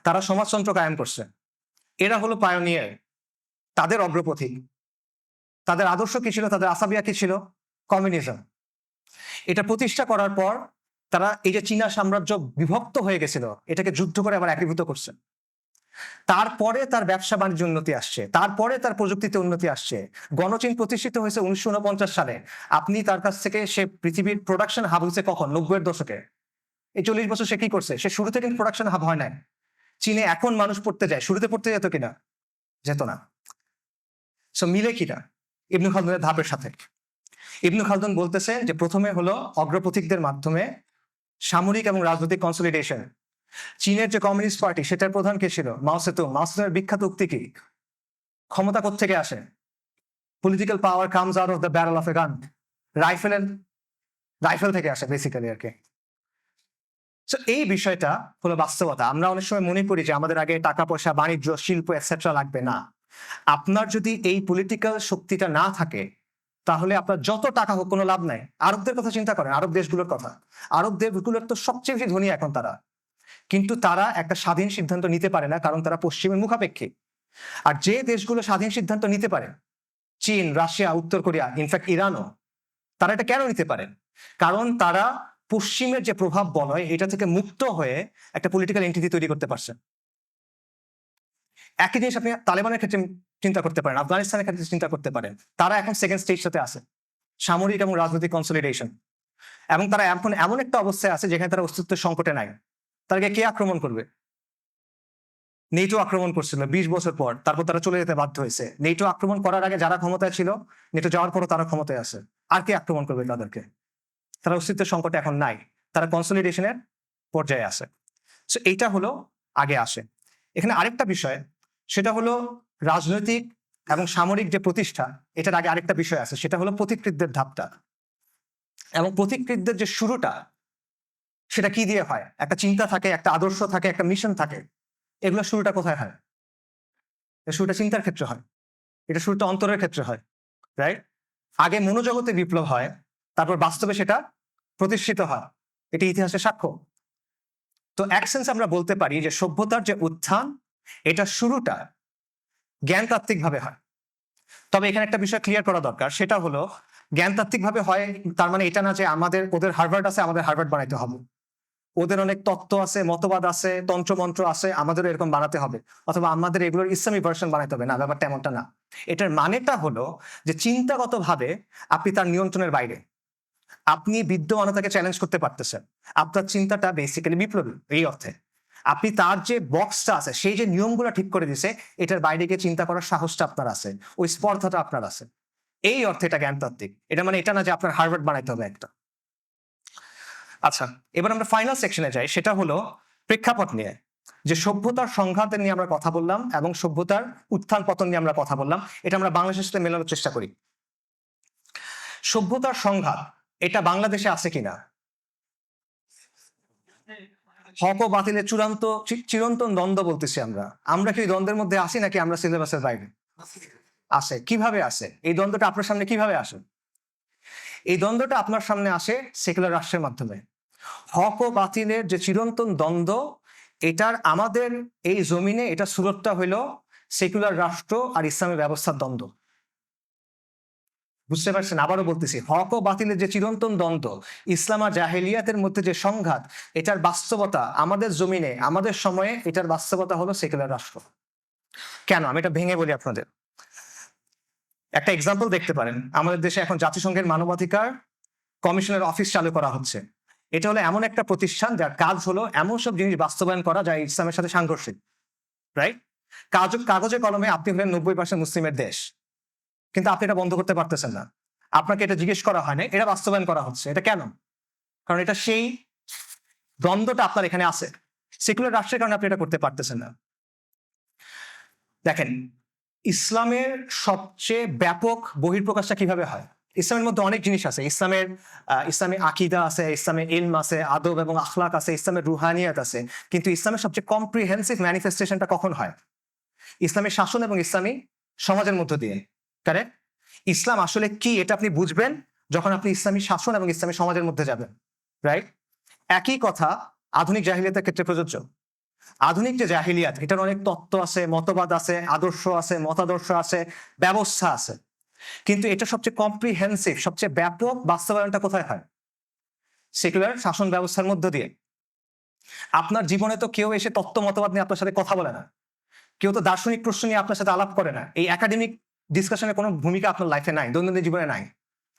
তারা সমাজতন্ত্র কায়েম করছে। এরা হলো পায়োনিয়ার, তাদের অগ্রপথিক, তাদের আদর্শ কি ছিল, তাদের আসাবিয়া কি ছিল? কমিউনিজম। এটা প্রতিষ্ঠা করার পর তারা এই যে চীনা সাম্রাজ্য বিভক্ত হয়ে গেছিল, এটাকে যুদ্ধ করে আবার একীভূত করছে। তারপরে তার ব্যবসা বাণিজ্য উন্নতি আসছে, তারপরে তার প্রযুক্তিতে উন্নতি আসছে। গণচীন প্রতিষ্ঠিত হয়েছে 1949 সালে। আপনি তার কাছ থেকে, সে পৃথিবীর প্রোডাকশন হাব হয়েছে কখন? 90-এর দশকে। এই 40 বছর সে কি করছে? সে শুরুতে কিন্তু প্রোডাকশন হাব হয় নাই। চীনে এখন মানুষ পড়তে যায়, শুরুতে পড়তে যেত কিনা? যেত না। সো মিলে কিনা ইবনে খালদুনের ধাপের সাথে? ইবনে খালদুন বলতেছেন যে প্রথমে হলো অগ্রপথিকদের মাধ্যমে সামরিক এবং রাজনৈতিক কনসলিডেশন। চীনের যে কমিউনিস্ট পার্টি, সেটার প্রধান কে ছিল? মাও সেতুং। মাও সেতুংয়ের বিখ্যাত উক্তি কি? ক্ষমতা কোত্থেকে আসে? Political power comes out of the barrel of a gun. Rifle থেকে আসে বেসিক্যালি আর কি। সো এই বিষয়টা হলো বাস্তবতা। আমরা অনেক সময় মনে করি যে আমাদের আগে টাকা পয়সা, বাণিজ্য, শিল্প এটসেট্রা লাগবে। না, আপনার যদি এই পলিটিক্যাল শক্তিটা না থাকে, তাহলে আপনার যত টাকা হোক কোনো লাভ নাই। আরবদের কথা চিন্তা করেন, আরব দেশগুলোর কথা। আরব দেশগুলোর তো সবচেয়ে বেশি ধনী এখন তারা, কিন্তু তারা একটা স্বাধীন সিদ্ধান্ত নিতে পারে না, কারণ তারা পশ্চিমের মুখাপেক্ষী। আর যে দেশগুলো স্বাধীন সিদ্ধান্ত নিতে পারে, চীন, রাশিয়া, উত্তর কোরিয়া, ইনফ্যাক্ট ইরানও, তারা এটা কেন নিতে পারেন? কারণ তারা পশ্চিমের যে প্রভাব বলয়, এটা থেকে মুক্ত হয়ে একটা পলিটিক্যাল এন্টিটি তৈরি করতে পারছে। একই জিনিস আপনি তালেবানের ক্ষেত্রে চিন্তা করতে পারেন, আফগানিস্তানের ক্ষেত্রে চিন্তা করতে পারেন। তারা এখন সেকেন্ড স্টেজটাতে আছে, সামরিক এবং রাজনৈতিক কনসলিডেশন। এবং তারা এখন এমন একটা অবস্থায় আছে যেখানে তারা অস্তিত্বের সংকটে নাই। তাদেরকে কে আক্রমণ করবে? নেটো আক্রমণ করছিল 20 বছর পর, তারপর তারা চলে যেতে বাধ্য হয়েছে। নেটো আক্রমণ করার আগে যারা ক্ষমতায় ছিল, নেটো যাওয়ার পরও তারা ক্ষমতায় আছে। আর কে আক্রমণ করবে তাদেরকে? তারা অস্তিত্বের সংকটে এখন নাই, তারা কনসলিডেশনের পর্যায়ে আছে। সো এইটা হলো আগে আসে। এখানে আরেকটা বিষয়, সেটা হলো রাজনৈতিক এবং সামরিক যে প্রতিষ্ঠা, এটার আগে আরেকটা বিষয় আছে, সেটা হলো পথিকৃতদের ধাপটা। এবং পথিকৃতদের যে শুরুটা, সেটা কি দিয়ে হয়? একটা চিন্তা থাকে, একটা আদর্শ থাকে, একটা মিশন থাকে। এগুলো শুরুটা কোথায় হয়? শুরুটা চিন্তার ক্ষেত্রে হয়, এটা শুরুটা অন্তরের ক্ষেত্রে হয়, রাইট? আগে মনোজগতে বিপ্লব হয়, তারপর বাস্তবে সেটা প্রতিষ্ঠিত হয়। এটি ইতিহাসের সাক্ষ্য। তো এক সেন্স আমরা বলতে পারি যে সভ্যতার যে উত্থান, এটা শুরুটা জ্ঞানতাত্ত্বিক ভাবে হয়। তবে এখানে একটা বিষয় ক্লিয়ার করা দরকার, সেটা হলো জ্ঞানতাত্ত্বিক ভাবে হয় তার মানে এটা না যে ওদের হার্ভার্ড আছে, আমাদের হার্ভার্ড বানাইতে হবে। ওদের অনেক তত্ত্ব আছে, মতবাদ আছে, তন্ত্রমন্ত্র আছে, আমাদেরও এরকম বানাতে হবে, অথবা আমাদের এগুলোর ইসলামী ভার্সন বানাইতে হবে। না, ব্যাপারটা এমনটা না। এটার মানেটা হলো যে চিন্তাগত ভাবে আপনি তার নিয়ন্ত্রণের বাইরে, আপনি বিদ্যমানতাকে চ্যালেঞ্জ করতে পারতেছেন। আপনার চিন্তাটা বেসিক্যালি বিপ্লবী এই অর্থে। আপনি তার যে বক্সটা আছে, সেই যে নিয়মগুলো ঠিক করে দিছে, এটার বাইরে গিয়ে চিন্তা করার সাহসটা আপনার আছে, ওই স্পর্ধাটা আপনার আছে। এই অর্থে এটা জ্ঞানতাত্ত্বিক। এটা মানে এটা না যে আপনার হার্ভার্ড বানাইতে হবে একটা। আচ্ছা, এবার আমরা ফাইনাল সেকশনে যাই, সেটা হলো প্রেক্ষাপট নিয়ে। যে সভ্যতার সংঘাতের নিয়ে আমরা কথা বললাম এবং সভ্যতার উত্থান পতন নিয়ে আমরা কথা বললাম, এটা আমরা বাংলাদেশের সাথে মেলানোর চেষ্টা করি। সভ্যতার সংঘাত, এটা বাংলাদেশে আছে কিনা? হক ও বাতিলের চূড়ান্ত চিরন্তন দ্বন্দ্ব বলতেছি আমরা। আমরা কি দ্বন্দ্বের মধ্যে আসি নাকি আমরা সিলেবাসের বাইরে? আসে। কিভাবে আসে এই দ্বন্দ্বটা? আপনার সামনে কিভাবে আসে এই দ্বন্দ্বটা? আপনার সামনে আসে সেকুলার রাষ্ট্রের মাধ্যমে। হক ও বাতিলের যে চিরন্তন দ্বন্দ্ব, এটার আমাদের এই জমিনে এটা সুরতটা হইল সেকুলার রাষ্ট্র আর ইসলামী ব্যবস্থার দ্বন্দ্ব। বুঝতে পারছেন? আবারও বলতেছি, হক ও বাতিলের যে চিরন্তন দ্বন্দ্ব, ইসলাম আর জাহেলিয়াতের মধ্যে যে সংঘাত, এটার বাস্তবতা আমাদের জমিনে, আমাদের সময়ে এটার বাস্তবতা হলো সেকুলার রাষ্ট্র। কেন? আমি এটা ভেঙে বলি আপনাদের। একটা এক্সাম্পল দেখতে পারেন, আমাদের দেশে এখন জাতিসংঘের মানবাধিকার কমিশনের অফিস চালু করা হচ্ছে। এটা হলো এমন একটা প্রতিষ্ঠান যার কাজ হলো এমন সব জিনিস বাস্তবায়ন করা যা ইসলামের সাথে সাংঘর্ষিক, রাইট? কাগজে কলমে আপনি হলেন 90% মুসলিমের দেশ, কিন্তু আপনি এটা বন্ধ করতে পারতেছেন না। আপনাকে এটা জিজ্ঞেস করা হয় না, এটা বাস্তবায়ন করা হচ্ছে। এটা কেন? কারণ এটা সেই দ্বন্দ্বটা আপনার এখানে আছে। সেকুলার রাষ্ট্রের কারণে আপনি এটা করতে পারতেছেন না। দেখেন, ইসলামের সবচেয়ে ব্যাপক বহিঃপ্রকাশটা কিভাবে হয়? ইসলামের মধ্যে অনেক জিনিস আছে। ইসলামী আকিদা আছে, ইসলামের ইলম আছে, আদব এবং আখলাক আছে, ইসলামের রুহানিয়াত আছে। কিন্তু ইসলামের সবচেয়ে কম্প্রিহেন্সিভ ম্যানিফেস্টেশনটা কখন হয়? ইসলামী শাসন এবং ইসলামী সমাজের মধ্য দিয়ে। কারেক্ট? ইসলাম আসলে কি এটা আপনি বুঝবেন যখন আপনি ইসলামী শাসন এবং ইসলামী সমাজের মধ্যে যাবেন, রাইট? একই কথা আধুনিক জাহিলিয়াতের ক্ষেত্রে প্রযোজ্য। আধুনিক যে জাহিলিয়াত, এটার অনেক তত্ত্ব আছে, মতবাদ আছে, আদর্শ আছে, মতাদর্শ আছে, ব্যবস্থা আছে, কিন্তু এটা সবচেয়ে কম্প্রিহেন্সিভ, সবচেয়ে ব্যাপক বাস্তবায়নটা কোথায় হয়? সেকুলার শাসন ব্যবস্থার মধ্য দিয়ে। আপনার জীবনে তো কেউ এসে তত্ত্ব মতবাদ নিয়ে আপনার সাথে কথা বলে না, কেউ তো দার্শনিক প্রশ্ন নিয়ে আপনার সাথে আলাপ করে না। এই একাডেমিক ডিসকাশনের কোনো ভূমিকা আপনার লাইফে নাই, দৈনন্দিন জীবনে নাই।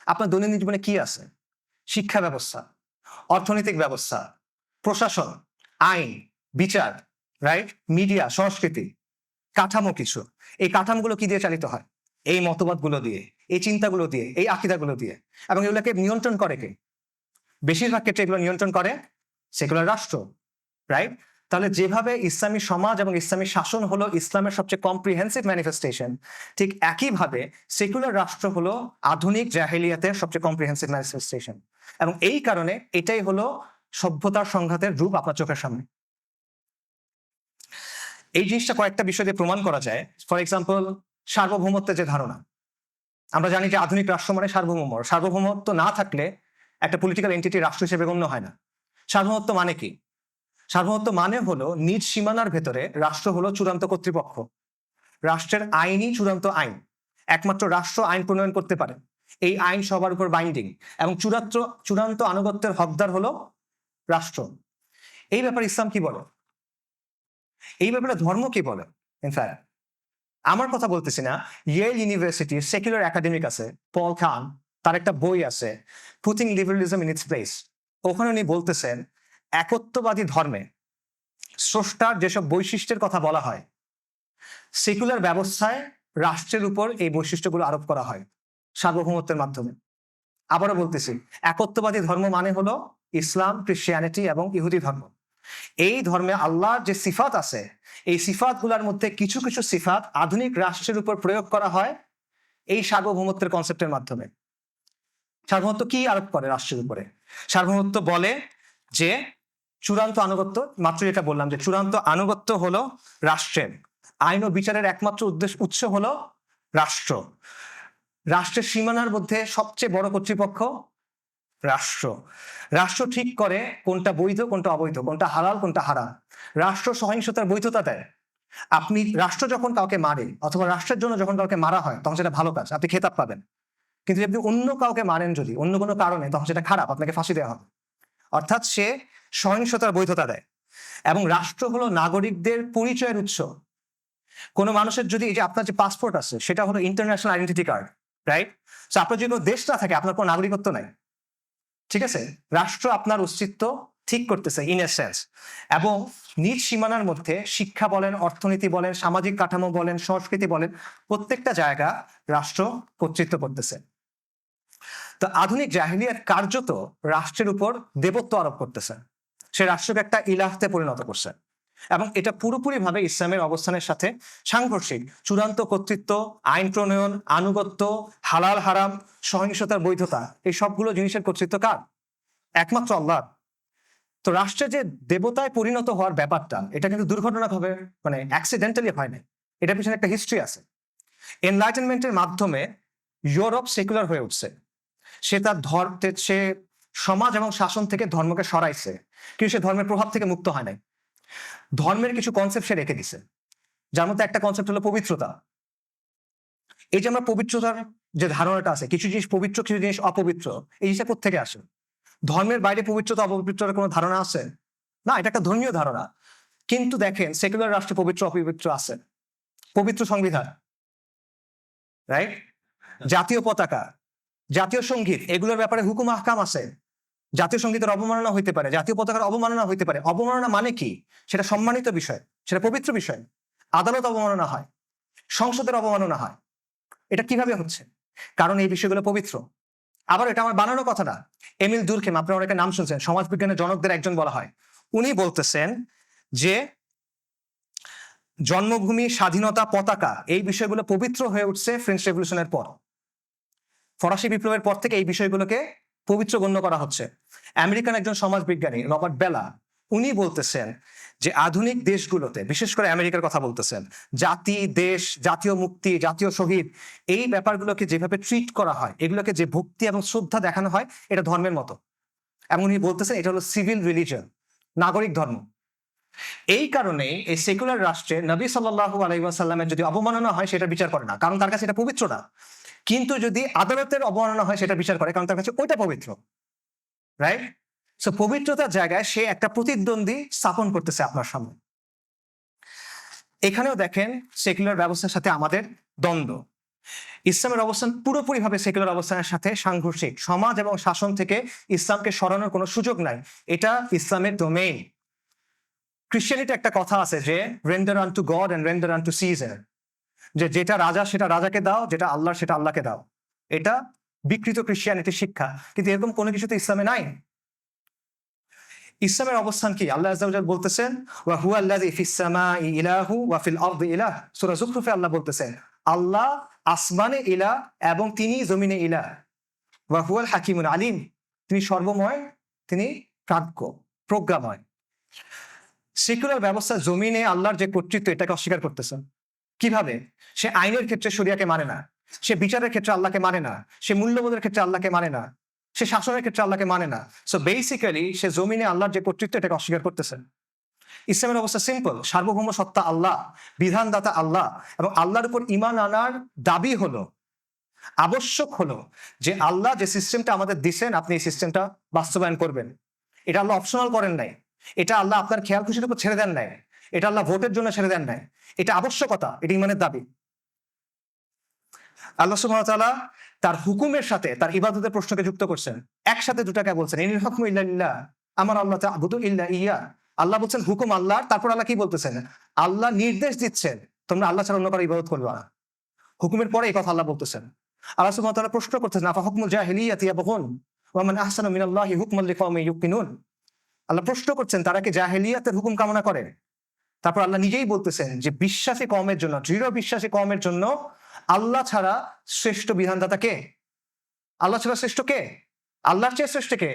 আপনার দৈনন্দিন জীবনে কি আছে? শিক্ষা ব্যবস্থা, অর্থনৈতিক ব্যবস্থা, প্রশাসন, আইন, বিচার, রাইট, মিডিয়া, সংস্কৃতি, কাঠামো কিছু। এই কাঠামোগুলো কি দিয়ে চালিত হয়? এই মতবাদগুলো দিয়ে, এই চিন্তাগুলো দিয়ে, এই আকিদাগুলো দিয়ে। এবং এগুলোকে নিয়ন্ত্রণ করে কে? বেশিরভাগ ক্ষেত্রে এগুলো নিয়ন্ত্রণ করে সেকুলার রাষ্ট্র, রাইট? তাহলে যেভাবে ইসলামী সমাজ এবং ইসলামী শাসন হলো ইসলামের সবচেয়ে কম্প্রিহেন্সিভ ম্যানিফেস্টেশন, ঠিক একইভাবে সেকুলার রাষ্ট্র হলো আধুনিক জাহেলিয়াতের সবচেয়ে কম্প্রিহেন্সিভ ম্যানিফেস্টেশন। এবং এই কারণে এটাই হলো সভ্যতার সংঘাতের রূপ আপনার চোখের সামনে। এই জিনিসটা কয়েকটা বিষয় দিয়ে প্রমাণ করা যায়। ফর এক্সাম্পল, সার্বভৌমত্বের যে ধারণা, আমরা জানি যে আধুনিক রাষ্ট্র মানে সার্বভৌম। সার্বভৌমত্ব না থাকলে একটা পলিটিক্যাল এন্টিটি রাষ্ট্র হিসেবে গণ্য হয় না। সার্বভৌমত্ব মানে কি? সার্বভৌমত্ব মানে হলো নিজ সীমানার ভেতরে রাষ্ট্র হলো চূড়ান্ত কর্তৃপক্ষ, রাষ্ট্রের আইনই চূড়ান্ত আইন, একমাত্র রাষ্ট্র আইন প্রণয়ন করতে পারে, এই আইন সবার উপর বাইন্ডিং, এবং চূড়ান্ত আনুগত্যের হকদার হলো রাষ্ট্র। এই ব্যাপারে ইসলাম কি বলে? এই ব্যাপারে ধর্ম কি বলে? ইনফ্যাক্ট আমার কথা বলতেছি না, ইয়েল ইউনিভার্সিটির সেকুলার একাডেমিক আছে পল খান, তার একটা বই আছে putting liberalism in it's place. ওখানে উনি বলতেছেন একত্ববাদী ধর্মে স্রষ্টার যেসব বৈশিষ্ট্যের কথা বলা হয়, সেকুলার ব্যবস্থায় রাষ্ট্রের উপর এই বৈশিষ্ট্যগুলো আরোপ করা হয় সার্বভৌমত্বের মাধ্যমে। আবারও বলতেছি, একত্ববাদী ধর্ম মানে হলো ইসলাম, ক্রিশ্চিয়ানিটি এবং ইহুদি ধর্ম। এই ধর্মে আল্লাহর যে সিফাত আছে, এই সিফাতগুলোর মধ্যে কিছু কিছু সিফাত আধুনিক রাষ্ট্রের উপর প্রয়োগ করা হয় এই সার্বভৌমত্বের কনসেপ্টের মাধ্যমে। সার্বভৌমত্ব কি আরোপ করে রাষ্ট্রের উপরে? সার্বভৌমত্ব বলে যে চূড়ান্ত আনুগত্য, মাত্র যেটা বললাম যে চূড়ান্ত আনুগত্য হলো রাষ্ট্রের, আইন ও বিচারের একমাত্র উৎস হলো রাষ্ট্র, রাষ্ট্রের সীমানার মধ্যে সবচেয়ে বড় কর্তৃপক্ষ রাষ্ট্র, রাষ্ট্র ঠিক করে কোনটা বৈধ কোনটা অবৈধ, কোনটা হালাল কোনটা হারাম, রাষ্ট্র সহিংসতার বৈধতা দেয়। আপনি রাষ্ট্র যখন কাউকে মারে অথবা রাষ্ট্রের জন্য যখন কাউকে মারা হয় তখন সেটা ভালো কাজ, আপনি খেতাব পাবেন। কিন্তু যদি আপনি অন্য কাউকে মারেন যদি অন্য কোনো কারণে, তখন সেটা খারাপ, আপনাকে ফাঁসি দেওয়া হবে। অর্থাৎ সে সহিংসতার বৈধতা দেয়। এবং রাষ্ট্র হলো নাগরিকদের পরিচয়ের উৎস। কোনো মানুষের যদি, এই যে আপনার যে পাসপোর্ট আছে সেটা হলো international identity card, right? So আপনার যদি কোনো দেশ না থাকে আপনার কোনো নাগরিকত্ব নাই, ঠিক আছে? রাষ্ট্র আপনার অস্তিত্ব ঠিক করতেছে ইন এ সেন্স। এবং নিজ সীমানার মধ্যে শিক্ষা বলেন, অর্থনীতি বলেন, সামাজিক কাঠামো বলেন, সংস্কৃতি বলেন, প্রত্যেকটা জায়গা রাষ্ট্র কর্তৃত্ব করতেছে। তো আধুনিক জাহিলিয়াত কার্যত রাষ্ট্রের উপর দেবত্ব আরোপ করতেছে, সে রাষ্ট্রকে একটা ইলাহতে পরিণত করছে। এবং এটা পুরোপুরি ভাবে ইসলামের অবস্থানের সাথে সাংঘর্ষিক। চূড়ান্ত কর্তৃত্ব, আইন প্রণয়ন, আনুগত্য, হালাল হারাম, সহিংসতার বৈধতা, এই সবগুলো জিনিসের কর্তৃত্ব কার? একমাত্র আল্লাহ। তো রাষ্ট্রে যে দেবতায় পরিণত হওয়ার ব্যাপারটা, এটা কিন্তু দুর্ঘটনাভাবে, মানে অ্যাক্সিডেন্টালি হয় না, এটার পিছনে একটা হিস্ট্রি আছে। এনলাইটেনমেন্টের মাধ্যমে ইউরোপ সেকুলার হয়ে উঠছে, সে সমাজ এবং শাসন থেকে ধর্মকে সরাইছে, কিন্তু সে ধর্মের প্রভাব থেকে মুক্ত হয় নাই। ধর্মের কিছু কনসেপ্ট সে রেখে দিছে, যার মধ্যে একটা কনসেপ্ট হলো পবিত্রতা। এই যে আমরা পবিত্রতার যে ধারণাটা আছে, কিছু জিনিস পবিত্র কিছু জিনিস অপবিত্র, এই জিনিসটা কোত্থেকে আসে? ধর্মের বাইরে পবিত্রতা অপবিত্রের কোনো ধারণা আছে? না, এটা একটা ধর্মীয় ধারণা। কিন্তু দেখেন সেকুলার রাষ্ট্রে পবিত্র অপবিত্র আছে। পবিত্র সংবিধান, রাইট, জাতীয় পতাকা, জাতীয় সঙ্গীত, এগুলোর ব্যাপারে হুকুম আহকাম আছে। জাতীয় সঙ্গীতের অবমাননা হইতে পারে, জাতীয় পতাকার অবমাননা হইতে পারে। অবমাননা মানে কি? সেটা সম্মানিত বিষয়, সেটা পবিত্র বিষয়। আদালত অবমাননা হয়, সংসদের অবমাননা হয়। এটা কিভাবে হচ্ছে? কারণ এই বিষয়গুলো পবিত্র। আবার এটা আমার বানানো কথা না। এমিল দুরখেম, আপনারা অনেকে নাম শুনছেন, সমাজবিজ্ঞানের জনকদের একজন বলা হয়। উনি বলতেছেন যে জন্মভূমি, স্বাধীনতা, পতাকা, এই বিষয়গুলো পবিত্র হয়ে উঠছে ফ্রেঞ্চ রেভলিউশনের পর। ফরাসি বিপ্লবের পর থেকে এই বিষয়গুলোকে পবিত্র গণ্য করা হচ্ছে। আমেরিকান একজন সমাজবিজ্ঞানী রবার্ট বেলা, উনি বলতেছেন যে আধুনিক দেশগুলোতে, বিশেষ করে আমেরিকার কথা বলতেছেন, জাতি, দেশ, জাতীয় মুক্তি, জাতীয় শহীদ, এই ব্যাপারগুলোকে যেভাবে ট্রিট করা হয়, এগুলোকে যে ভক্তি এবং শ্রদ্ধা দেখানো হয়, এটা ধর্মের মতো। এবং উনি বলতেছেন এটা হলো সিভিল রিলিজন, নাগরিক ধর্ম। এই কারণে এই সেকুলার রাষ্ট্রে নবী সাল্লাল্লাহু আলাইহি ওয়াসাল্লামের যদি অবমাননা হয় সেটা বিচার করে না, কারণ তার কাছে এটা পবিত্র না। কিন্তু যদি আদালতের অবমাননা হয় সেটা বিচার করে, কারণ তার কাছে ওইটা পবিত্র। রাইট? সো পবিত্রতার জায়গায় সে একটা প্রতিদ্বন্দ্বী স্থাপন করতেছে আপনার সামনে। এখানেও দেখেন সেকুলার ব্যবস্থার সাথে আমাদের দ্বন্দ্ব। ইসলামের অবস্থান পুরোপুরিভাবে সেকুলার অবস্থানের সাথে সাংঘর্ষিক। সমাজ এবং শাসন থেকে ইসলামকে সরানোর কোনো সুযোগ নাই, এটা ইসলামের ডোমেইন। ক্রিশ্চিয়ানিটি একটা কথা আছে যে render unto God and render unto Caesar, যে যেটা রাজা সেটা রাজাকে দাও, যেটা আল্লাহর সেটা আল্লাহকে দাও। এটা বিকৃত ক্রিশ্চিয়ানিটির শিক্ষা, কিন্তু এরকম কোনো কিছু তো ইসলামে নাই। ইসলামের অবস্থান কি? আল্লাহ আযজা ওয়া জাল বলতেছেন ওয়া হুয়া আল্লাযী ফিস সামাই ইলাহু ওয়া ফিল আরদি ইলাহ। সূরা যুখরুফে আল্লাহ বলতেছেন আল্লাহ আসমানে ইলাহ এবং তিনি জমিনে ইলাহ। ওয়া হুয়াল হাকিমুল আলিম, তিনি সর্বময়, তিনি প্রাজ্ঞ, প্রজ্ঞাময়। সেকুলার ব্যবস্থা জমিনে আল্লাহর যে কর্তৃত্ব এটাকে অস্বীকার করতেছেন। কিভাবে? সে আইনের ক্ষেত্রে শরিয়াকে মানে না, সে বিচারের ক্ষেত্রে আল্লাহকে মানে না, সে মূল্যবোধের ক্ষেত্রে আল্লাহকে মানে না, সে শাসনের ক্ষেত্রে আল্লাহকে মানে না। সো বেসিক্যালি সে জমিনে আল্লাহর যে কর্তৃত্ব এটাকে অস্বীকার করতেছেন। ইসলামের অবস্থা সিম্পল, সার্বভৌম সত্তা আল্লাহ, বিধানদাতা আল্লাহ, এবং আল্লাহর উপর ঈমান আনার দাবি হলো, আবশ্যক হলো যে আল্লাহ যে সিস্টেমটা আমাদের দিচ্ছেন আপনি এই সিস্টেমটা বাস্তবায়ন করবেন। এটা আল্লাহ অপশনাল করেন নাই, এটা আল্লাহ আপনার খেয়াল খুশির উপর ছেড়ে দেন নাই, এটা আল্লাহ ভোটের জন্য ছেড়ে দেন নাই, এটা আবশ্যকতা, এটা ঈমানের দাবি। আল্লাহ সুবহানাহু ওয়া তাআলা তার হুকুমের সাথে তার ইবাদতের প্রশ্নকে যুক্ত করছেন, একসাথে দুটাকে বলছেন ইনিল হুকমু ইল্লা লিল্লাহ, আমার আল্লাহ তা'বুদু ইল্লা ইয়্যা। আল্লাহ বলছেন হুকুম আল্লাহর, তারপর আল্লাহ কি বলতেছেন? আল্লাহ নির্দেশ দিচ্ছেন তোমরা আল্লাহ ছাড়া অন্য কারো ইবাদত করবে না। হুকুমের পরে এই কথা আল্লাহ বলতেছেন। আল্লাহ সুবহানাহু ওয়া তাআলা প্রশ্ন করতেছেন আফা হুকমুল জাহিলিয়াতি ইয়াবগুন ওয়া মান আহসানু মিনাল্লাহি হুকমান লিকাওমিন ইউকিনুন। আল্লাহ প্রশ্ন করছেন তারা কি জাহেলিয়াতের হুকুম কামনা করে? তারপর আল্লাহ নিজেই বলতেছেন যে বিশ্বাসী কওমের জন্য, দৃঢ় বিশ্বাসী কওমের জন্য আল্লাহ ছাড়া শ্রেষ্ঠ বিধানদাতা কে? আল্লাহ ছাড়া শ্রেষ্ঠ কে? আল্লাহর চেয়ে শ্রেষ্ঠ কে?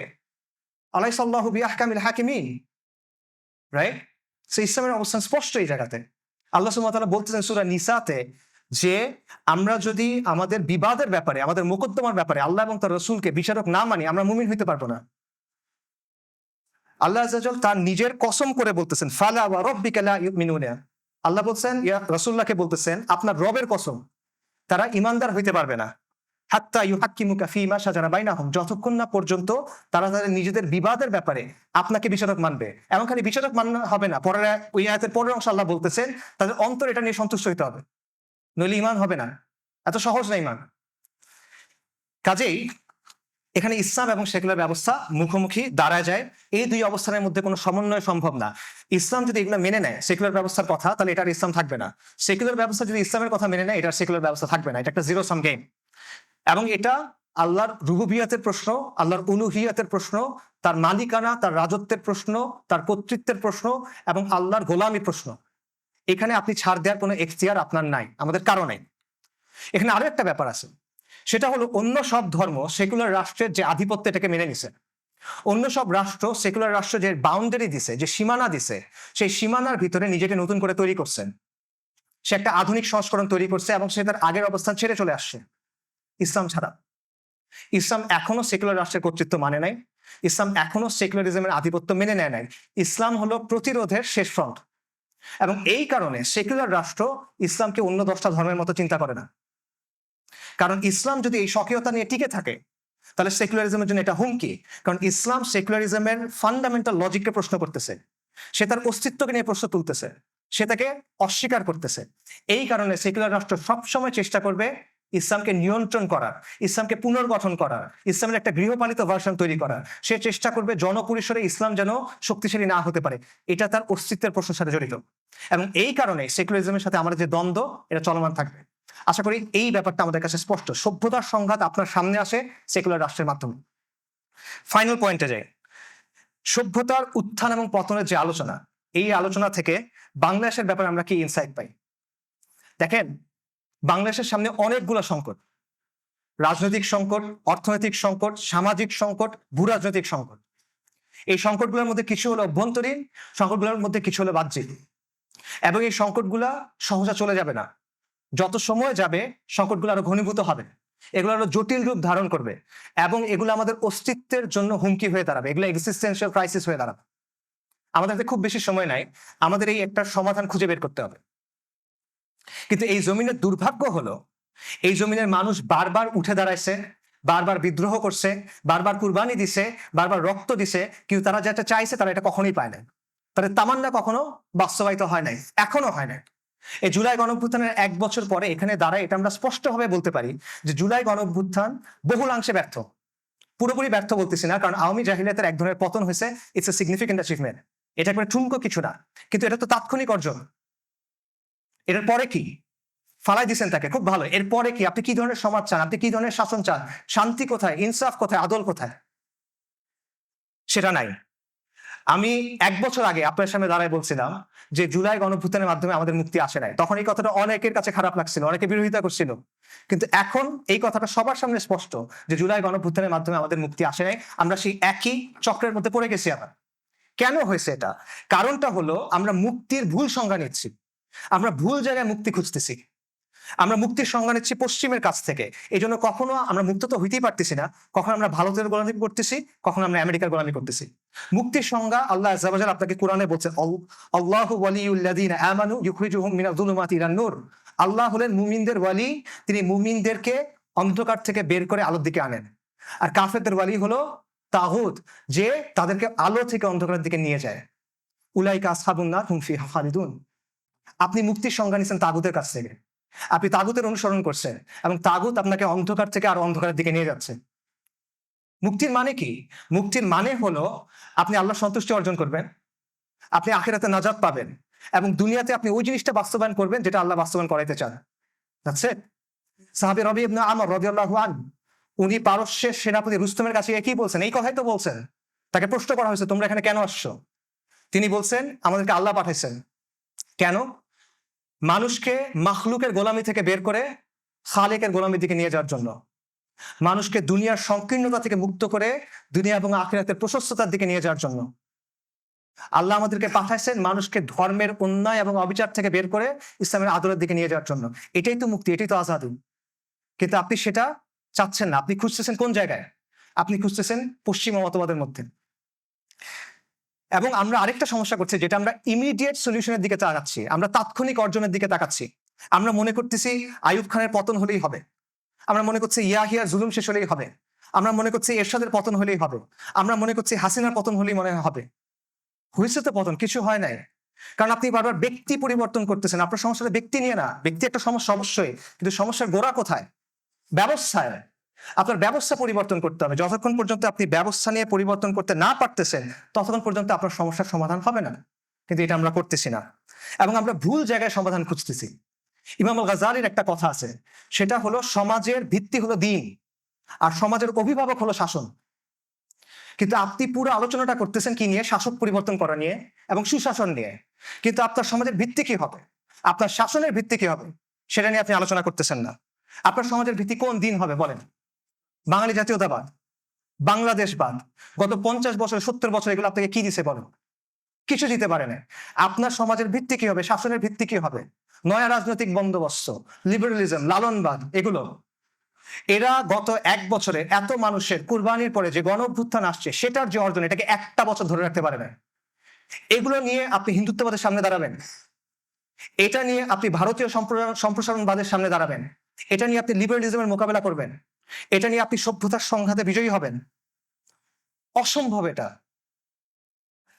আলাইসাল্লাহু বিআহকামিল হাকিমিন। রাইট? সো ইসলামের অবস্থান স্পষ্ট এই জায়গাতে। আল্লাহ সুবহানাহু ওয়া তাআলা বলতেছেন সূরা নিসাতে যে আমরা যদি আমাদের বিবাদের ব্যাপারে, আমাদের মোকদ্দমার ব্যাপারে আল্লাহ এবং তার রাসূলকে বিচারক না মানি আমরা মুমিন হইতে পারবো না। আল্লাহ আযজা ওয়া জাল তার নিজের কসম করে বলতেছেন ফালা ওয়া রাব্বিকা লা ইউমিনুনা। আল্লাহ বলছেন ইয়া রাসূলুল্লাহকে বলতেছেন আপনার রবের কসম, তারা ঈমানদার হইতে পারবে না হাত্তা ইউহাক্কিমুকা ফীমা শাজারা বাইনাহুম, যতক্ষণ না পর্যন্ত তারা তাদের নিজেদের বিবাদের ব্যাপারে আপনাকে বিচারক মানবে। এবং খালি বিচারক মাননা হবে না, পরের ওই আয়াতের পরের অংশ আল্লাহ বলতেছেন তাদের অন্তর এটা নিয়ে সন্তুষ্ট হইতে হবে, নইলে ঈমান হবে না। এত সহজ না ঈমান। কাজেই এখানে ইসলাম এবং সেকুলার ব্যবস্থা মুখোমুখি দাঁড়ায় যায়। এই দুই অবস্থানের মধ্যে কোনো সমন্বয় সম্ভব না। ইসলাম যদি এগুলো মেনে নেয় সেকুলার ব্যবস্থার কথা, তাহলে এটার ইসলাম থাকবে না। সেকুলার ব্যবস্থা যদি ইসলামের কথা মেনে নেয় এটার সেকুলার ব্যবস্থা থাকবে না। এটা একটা জিরো সাম গেম। এবং এটা আল্লাহর রুবুবিয়াতের প্রশ্ন, আল্লাহর উলুহিয়াতের প্রশ্ন, তার মালিকানা, তার রাজত্বের প্রশ্ন, তার কর্তৃত্বের প্রশ্ন এবং আল্লাহর গোলামির প্রশ্ন। এখানে আপনি ছাড় দেওয়ার কোনো এখতিয়ার আপনার নাই, আমাদের কারো নাই। এখানে আরো একটা ব্যাপার আছে, সেটা হলো অন্য সব ধর্ম সেকুলার রাষ্ট্রের যে আধিপত্য এটাকে মেনে নিছে। অন্য সব রাষ্ট্র সেকুলার রাষ্ট্র যে বাউন্ডারি দিছে, যে সীমানা দিছে, সেই সীমানার ভিতরে নিজেকে নতুন করে তৈরি করছেন। সে একটা আধুনিক সংস্করণ তৈরি করছে এবং সে তার আগের অবস্থান ছেড়ে চলে আসছে। ইসলাম ছাড়া ইসলাম এখনো সেকুলার রাষ্ট্রের কর্তৃত্ব মানে নাই, ইসলাম এখনো সেকুলারিজমের আধিপত্য মেনে নেয় নাই। ইসলাম হলো প্রতিরোধের শেষ ফ্রন্ট। এবং এই কারণে সেকুলার রাষ্ট্র ইসলামকে অন্য 10টা ধর্মের মতো চিন্তা করে না। কারণ ইসলাম যদি এই স্বকীয়তা নিয়ে টিকে থাকে তাহলে সেকুলারিজমের জন্য এটা হুমকি। কারণ ইসলাম সেকুলারিজমের ফান্ডামেন্টাল লজিককে প্রশ্ন করতেছে, সে তার অস্তিত্বকে নিয়ে প্রশ্ন তুলতেছে, সে তাকে অস্বীকার করতেছে। এই কারণে সেকুলার রাষ্ট্র সবসময় চেষ্টা করবে ইসলামকে নিয়ন্ত্রণ করার, ইসলামকে পুনর্গঠন করার, ইসলামের একটা গৃহপালিত ভার্সন তৈরি করার। সে চেষ্টা করবে জনপরিসরে ইসলাম যেন শক্তিশালী না হতে পারে। এটা তার অস্তিত্বের প্রশ্নের সাথে জড়িত। এবং এই কারণে সেকুলারিজমের সাথে আমাদের যে দ্বন্দ্ব এটা চলমান থাকবে। আশা করি এই ব্যাপারটা আমাদের কাছে স্পষ্ট। সভ্যতার সংঘাত আপনার সামনে আসে সেকুলার রাষ্ট্রের মাধ্যমে। ফাইনাল পয়েন্টে যাই। সভ্যতার উত্থান এবং পতনের যে আলোচনা, এই আলোচনা থেকে বাংলাদেশের ব্যাপারে আমরা কি ইনসাইট পাই? দেখেন, বাংলাদেশের সামনে অনেকগুলো সংকট, রাজনৈতিক সংকট, অর্থনৈতিক সংকট, সামাজিক সংকট, ভূরাজনৈতিক সংকট। এই সংকটগুলোর মধ্যে কিছু হলো অভ্যন্তরীণ, সংকটগুলোর মধ্যে কিছু হলো বাহ্যিক। এবং এই সংকটগুলা সহজে চলে যাবে না। যত সময় যাবে সংকটগুলো আরো ঘনীভূত হবে, এগুলো আরো জটিল রূপ ধারণ করবে এবং এগুলো আমাদের অস্তিত্বের জন্য হুমকি হয়ে দাঁড়াবে, এগুলো এক্সিস্টেন্সিয়াল ক্রাইসিস হয়ে দাঁড়াবে। আমাদের হাতে খুব বেশি সময় নাই, আমাদের এই একটা সমাধান খুঁজে বের করতে হবে। কিন্তু এই জমিনের দুর্ভাগ্য হলো, এই জমিনের মানুষ বারবার উঠে দাঁড়াইছে, বারবার বিদ্রোহ করছে, বারবার কুরবানি দিছে, বারবার রক্ত দিছে, কিন্তু তারা যেটা চাইছে তারা এটা কখনোই পায় নাই। তাদের তামান্না কখনো বাস্তবায়িত হয় নাই, এখনো হয় নাই। এই জুলাই গণঅভ্যুত্থানের 1 বছর পরে এখানে দাঁড়ায় এটা আমরা স্পষ্টভাবে বলতে পারি যে জুলাই গণঅভ্যুত্থান বহুলাংশে ব্যর্থ। পুরোপুরি ব্যর্থ বলতেছি না, কারণ আওয়ামী জাহিলিয়াতের এক ধরনের পতন হয়েছে, ইটস এ সিগনিফিকেন্ট অ্যাচিভমেন্ট। এটা একবারে ঠুনকো কিছু না, কিন্তু এটা তো তাৎক্ষণিক অর্জন। এটার পরে কি? ফালাই দিচ্ছেন তাকে, খুব ভালো। এরপরে কি? আপনি কি ধরনের সমাজ চান? আপনি কি ধরনের শাসন চান? শান্তি কোথায়? ইনসাফ কোথায়? আদল কোথায়? সেটা নাই। আমি 1 বছর আগে আপনার সামনে দাঁড়ায় বলছিলাম যে জুলাই গণঅভ্যুত্থানের মাধ্যমে আমাদের মুক্তি আসে নাই। তখন এই কথাটা অনেকের কাছে খারাপ লাগছিল, অনেকে বিরোধিতা করছিল, কিন্তু এখন এই কথাটা সবার সামনে স্পষ্ট যে জুলাই গণঅভ্যুত্থানের মাধ্যমে আমাদের মুক্তি আসে নাই। আমরা সেই একই চক্রের মধ্যে পড়ে গেছি আবার। কেন হয়েছে এটা? কারণটা হলো আমরা মুক্তির ভুল সংজ্ঞা নিচ্ছি, আমরা ভুল জায়গায় মুক্তি খুঁজতেছি, আমরা মুক্তির সংজ্ঞা নিচ্ছি পশ্চিমের কাছ থেকে। এই জন্য কখনো আমরা মুক্ত তো হইতেই পারতেছি না, কখন আমরা ভারতের গোলামি করতেছি, কখন আমরা আমেরিকার গোলামি করতেছি। মুক্তির সংজ্ঞা আল্লাহ আযজা ওয়া জাল্লা আপনাকে কোরআনে বলছে, আল্লাহু ওয়ালিয়ুল্লাযিনা আমানু ইউখরিজুহুম মিনাজ যুলুমাতি ইলান নূর। আল্লাহ হলেন মুমিনদের ওয়ালি, তিনি মুমিনদেরকে অন্ধকার থেকে বের করে আলোর দিকে আনেন। আর কাফেরদের ওয়ালি হলো তাগুত, যে তাদেরকে আলো থেকে অন্ধকারের দিকে নিয়ে যায়। উলাইকা আসহাবুন নার হুম ফিহা খালিদুন। আপনি মুক্তির সংজ্ঞা নিচ্ছেন তাগুতের কাছ থেকে, আপনি তাগুতের অনুসরণ করছেন, এবং তাগুত আপনাকে অন্ধকার থেকে আরো অন্ধকারের দিকে নিয়ে যাচ্ছে। মুক্তির মানে কি? মুক্তির মানে হলো আপনি আল্লাহ সন্তুষ্টি অর্জন করবেন, আপনি আখিরাতে নাজাত পাবেন, এবং দুনিয়াতে আপনি ওই জিনিসটা বাস্তবায়ন করবেন যেটা আল্লাহ বাস্তবায়ন করাইতে চান। That's it. সাহাবী রবি ইবনে আমর রাদিয়াল্লাহু আনহু, উনি পারস্যের সেনাপতি রুস্তমের কাছে একই বলছেন, এই কথাই তো বলছেন। তাকে প্রশ্ন করা হয়েছে, তোমরা এখানে কেন আসছো? তিনি বলছেন, আমাদেরকে আল্লাহ পাঠাইছেন। কেন? মানুষকে মাখলুকের গোলামি থেকে বের করে খালেকের গোলামির দিকে নিয়ে যাওয়ার জন্য, মানুষকে দুনিয়ার সংকীর্ণতা থেকে মুক্ত করে দুনিয়া এবং আখিরাতের প্রশস্ততার দিকে নিয়ে যাওয়ার জন্য। আল্লাহ আমাদেরকে পাঠাইছেন মানুষকে ধর্মের অন্যায় এবং অবিচার থেকে বের করে ইসলামের আদরের দিকে নিয়ে যাওয়ার জন্য। এটাই তো মুক্তি, এটাই তো আজাদী। কিন্তু আপনি সেটা চাচ্ছেন না। আপনি খুঁজতেছেন কোন জায়গায়? আপনি খুঁজতেছেন পশ্চিমা মতবাদের মধ্যে। এবং আমরা আরেকটা সমস্যা করছি, যেটা আমরা ইমিডিয়েট সলিউশনের দিকে তাকাচ্ছি, আমরা তাৎক্ষণিক অর্জনের দিকে তাকাচ্ছি। আমরা মনে করতেছি আইয়ুব খানের পতন হলেই হবে, আমরা মনে করছি ইয়াহিয়ার জুলুম শেষ হলেই হবে, আমরা মনে করছি এরশাদের পতন হলেই হবে, আমরা মনে করছি হাসিনার পতন হলেই মনে হবে। হয়েছে তো পতন? কিছু হয় নাই। কারণ আপনি বারবার ব্যক্তি পরিবর্তন করতেছেন। আপনার সমস্যাটা ব্যক্তি নিয়ে না, ব্যক্তি একটা সমস্যা অবশ্যই, কিন্তু সমস্যার গোড়া কোথায়? ব্যবস্থায়। আপনার ব্যবস্থা পরিবর্তন করতে হবে। যতক্ষণ পর্যন্ত আপনি ব্যবস্থা নিয়ে পরিবর্তন করতে না পারতেছেন, ততক্ষণ পর্যন্ত আপনার সমস্যার সমাধান হবে না। কিন্তু এটা আমরা করতেছি না, এবং আমরা ভুল জায়গায় সমাধান খুঁজতেছি। ইমাম আল গাজ্জালির একটা কথা আছে, সেটা হলো সমাজের ভিত্তি হলো দ্বীন, আর সমাজের অভিভাবক হলো শাসন। কিন্তু আপনি পুরো আলোচনাটা করতেছেন কি নিয়ে? শাসক পরিবর্তন করা নিয়ে এবং সুশাসন নিয়ে। কিন্তু আপনার সমাজের ভিত্তি কি হবে, আপনার শাসনের ভিত্তি কি হবে, সেটা নিয়ে আপনি আলোচনা করতেছেন না। আপনার সমাজের ভিত্তি কোন দিন হবে বলেন? বাঙালি জাতীয়তাবাদ, বাংলাদেশবাদ। গত 50 বছর 70 বছর এগুলো আপনাকে কি দিছে বলেন? কিছু দিতে পারে না। আপনার সমাজের ভিত্তি কি হবে, শাসনের ভিত্তি কি হবে? নয়া রাজনৈতিক বন্দোবস্ত, লিবারালিজম, লালনবাদ, এগুলো। এরা গত 1 বছরে এত মানুষের কুরবানির পরে যে গণ অভ্যুত্থান আসছে, সেটার যে অর্জন, এটাকে একটা বছর ধরে রাখতে পারে না। এগুলো নিয়ে আপনি হিন্দুত্ববাদের সামনে দাঁড়াবেন, এটা নিয়ে আপনি ভারতীয় সম্প্রসারণবাদের সামনে দাঁড়াবেন, এটা নিয়ে আপনি লিবারালিজমের মোকাবেলা করবেন, এটা নিয়ে আপনি সভ্যতার সংঘাতে বিজয়ী হবেন? অসম্ভব এটা।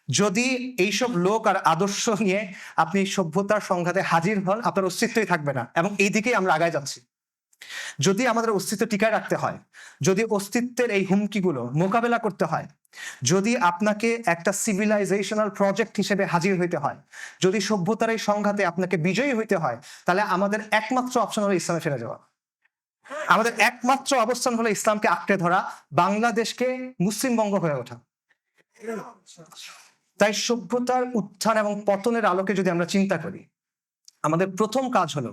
যদি এইসব লোক আর আদর্শ নিয়ে আপনি সভ্যতার সংঘাতে হাজির হন, আপনার অস্তিত্বই থাকবে না, এবং এই দিকেই আমরা আগায় যাচ্ছি। যদি আমাদের অস্তিত্ব টিকায় রাখতে হয়, যদি অস্তিত্বের এই হুমকিগুলো মোকাবেলা করতে হয়, যদি আপনাকে একটা সিভিলাইজেশনাল প্রজেক্ট হিসেবে হাজির হইতে হয়, যদি সভ্যতার এই সংঘাতে আপনাকে বিজয়ী হইতে হয়, তাহলে আমাদের একমাত্র অপশন হলো ইসলামে ফিরে যাওয়া। আমাদের একমাত্র অবস্থান হলো ইসলামকে আঁকড়ে ধরা, বাংলাদেশকে মুসলিম বঙ্গ হয়ে ওঠা। তাই সভ্যতার উত্থান এবং পতনের আলোকে যদি আমরা চিন্তা করি, আমাদের প্রথম কাজ হলো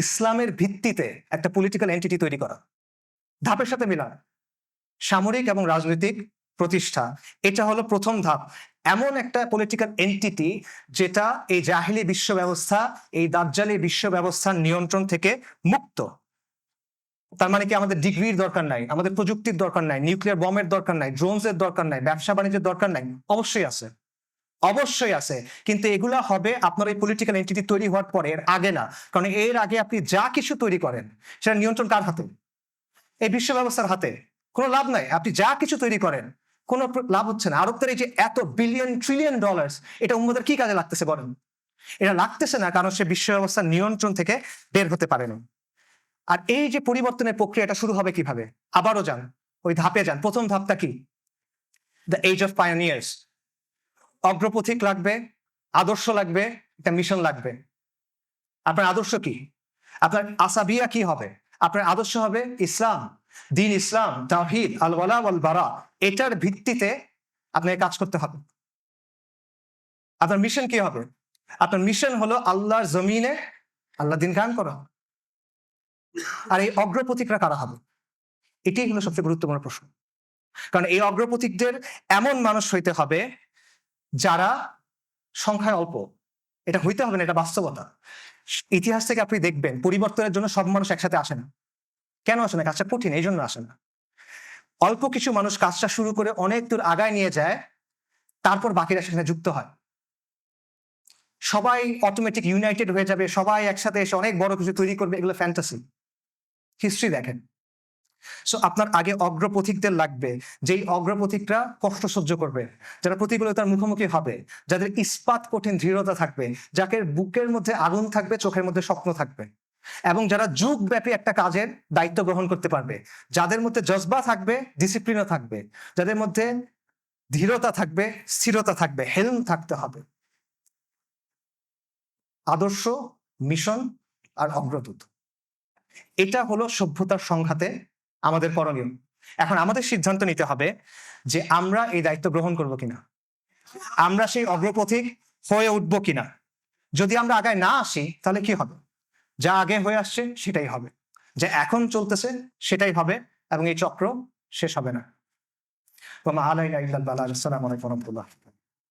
ইসলামের ভিত্তিতে একটা পলিটিক্যাল এন্টিটি তৈরি করা, ধাপের সাথে মিলান, সামরিক এবং রাজনৈতিক প্রতিষ্ঠা। এটা হলো প্রথম ধাপ। এমন একটা পলিটিক্যাল এন্টিটি যেটা এই জাহিলি বিশ্ব ব্যবস্থা, এই দাজ্জালি বিশ্ব ব্যবস্থার নিয়ন্ত্রণ থেকে মুক্ত। তার মানে কি আমাদের ডিগ্রির দরকার নাই, আমাদের প্রযুক্তির দরকার নাই, নিউক্লিয়ার বমের দরকার নাই, ড্রোনস এর দরকার নাই, ব্যবসা বাণিজ্যের দরকার নাই? অবশ্যই আছে, অবশ্যই আছে, কিন্তু এগুলা হবে আপনার এই পলিটিক্যাল এন্টিটি তৈরি হওয়ার পরে, এর আগে না। কারণ এর আগে আপনি যা কিছু তৈরি করেন সেটা নিয়ন্ত্রণ কার হাতে? এই বিশ্ব ব্যবস্থার হাতে। কোনো লাভ নাই, আপনি যা কিছু তৈরি করেন কোনো লাভ হচ্ছে না। আরবদের এই যে এত বিলিয়ন ট্রিলিয়ন ডলার্স, এটা উম্মদের কি কাজে লাগতেছে বলেন? এটা লাগতেছে না, কারণ সে বিশ্ব ব্যবস্থার নিয়ন্ত্রণ থেকে বের হতে পারেনি। আর এই যে পরিবর্তনের প্রক্রিয়াটা শুরু হবে কিভাবে? আবারও যান, ওই ধাপে যান। প্রথম ধাপটা কি? The age of pioneers. অগ্রপথিক লাগবে, আদর্শ লাগবে, একটা মিশন লাগবে। আপনার আদর্শ কি? আপনার আসাবিয়া কি হবে? আপনার আদর্শ হবে ইসলাম, দ্বীন ইসলাম, তাওহীদ, আল ওয়ালা ওয়াল বারা। এটার ভিত্তিতে আপনাকে কাজ করতে হবে। আপনার মিশন কি হবে? আপনার মিশন হলো আল্লাহর জমিনে আল্লাহ দিন কায়েম করা। আর এই অগ্রপথিকরা কারা হবে? এটাই হলো সবচেয়ে গুরুত্বপূর্ণ প্রশ্ন। কারণ এই অগ্রপথিকদের এমন মানুষ হইতে হবে যারা সংখ্যায় অল্প। এটা হইতে হবে না, এটা বাস্তবতা। ইতিহাস থেকে আপনি দেখবেন পরিবর্তনের জন্য সব মানুষ একসাথে আসে না। কেন আসে না? কাজটা কঠিন, এই জন্য আসে না। অল্প কিছু মানুষ কাজটা শুরু করে অনেক দূর আগায় নিয়ে যায়, তারপর বাকিরা সেখানে যুক্ত হয়। সবাই অটোমেটিক ইউনাইটেড হয়ে যাবে, সবাই একসাথে এসে অনেক বড় কিছু তৈরি করবে, এগুলো ফ্যান্টাসি। হিস্ট্রি দেখেন। সো আপনার আগে অগ্রপথিকদের লাগবে, যেই অগ্রপথিকরা কষ্ট সহ্য করবে, যারা প্রতিকূলতার মুখোমুখি হবে, যাদের ইস্পাত কঠিন দৃঢ়তা থাকবে, যাদের বুকের মধ্যে আগুন থাকবে, চোখের মধ্যে স্বপ্ন থাকবে, এবং যারা যুগব্যাপী একটা কাজের দায়িত্ব গ্রহণ করতে পারবে, যাদের মধ্যে জজবা থাকবে, ডিসিপ্লিনও থাকবে, যাদের মধ্যে ধীরতা থাকবে, স্থিরতা থাকবে, হেলম থাকতে হবে। আদর্শ, মিশন আর অগ্রদূত, এটা হলো সভ্যতার সংঘাতে আমাদের করণীয়। এখন আমাদের সিদ্ধান্ত নিতে হবে যে আমরা এই দায়িত্ব গ্রহণ করব কিনা, আমরা সেই অগ্রপথিক হয়ে উঠবো কিনা। যদি আমরা আগায় না আসি তাহলে কি হবে? যা আগে হয়ে আসছে সেটাই হবে, যা এখন চলতেছে সেটাই হবে, এবং এই চক্র শেষ হবে না। আসসালামু আলাইকুম ওয়া রাহমাতুল্লাহ।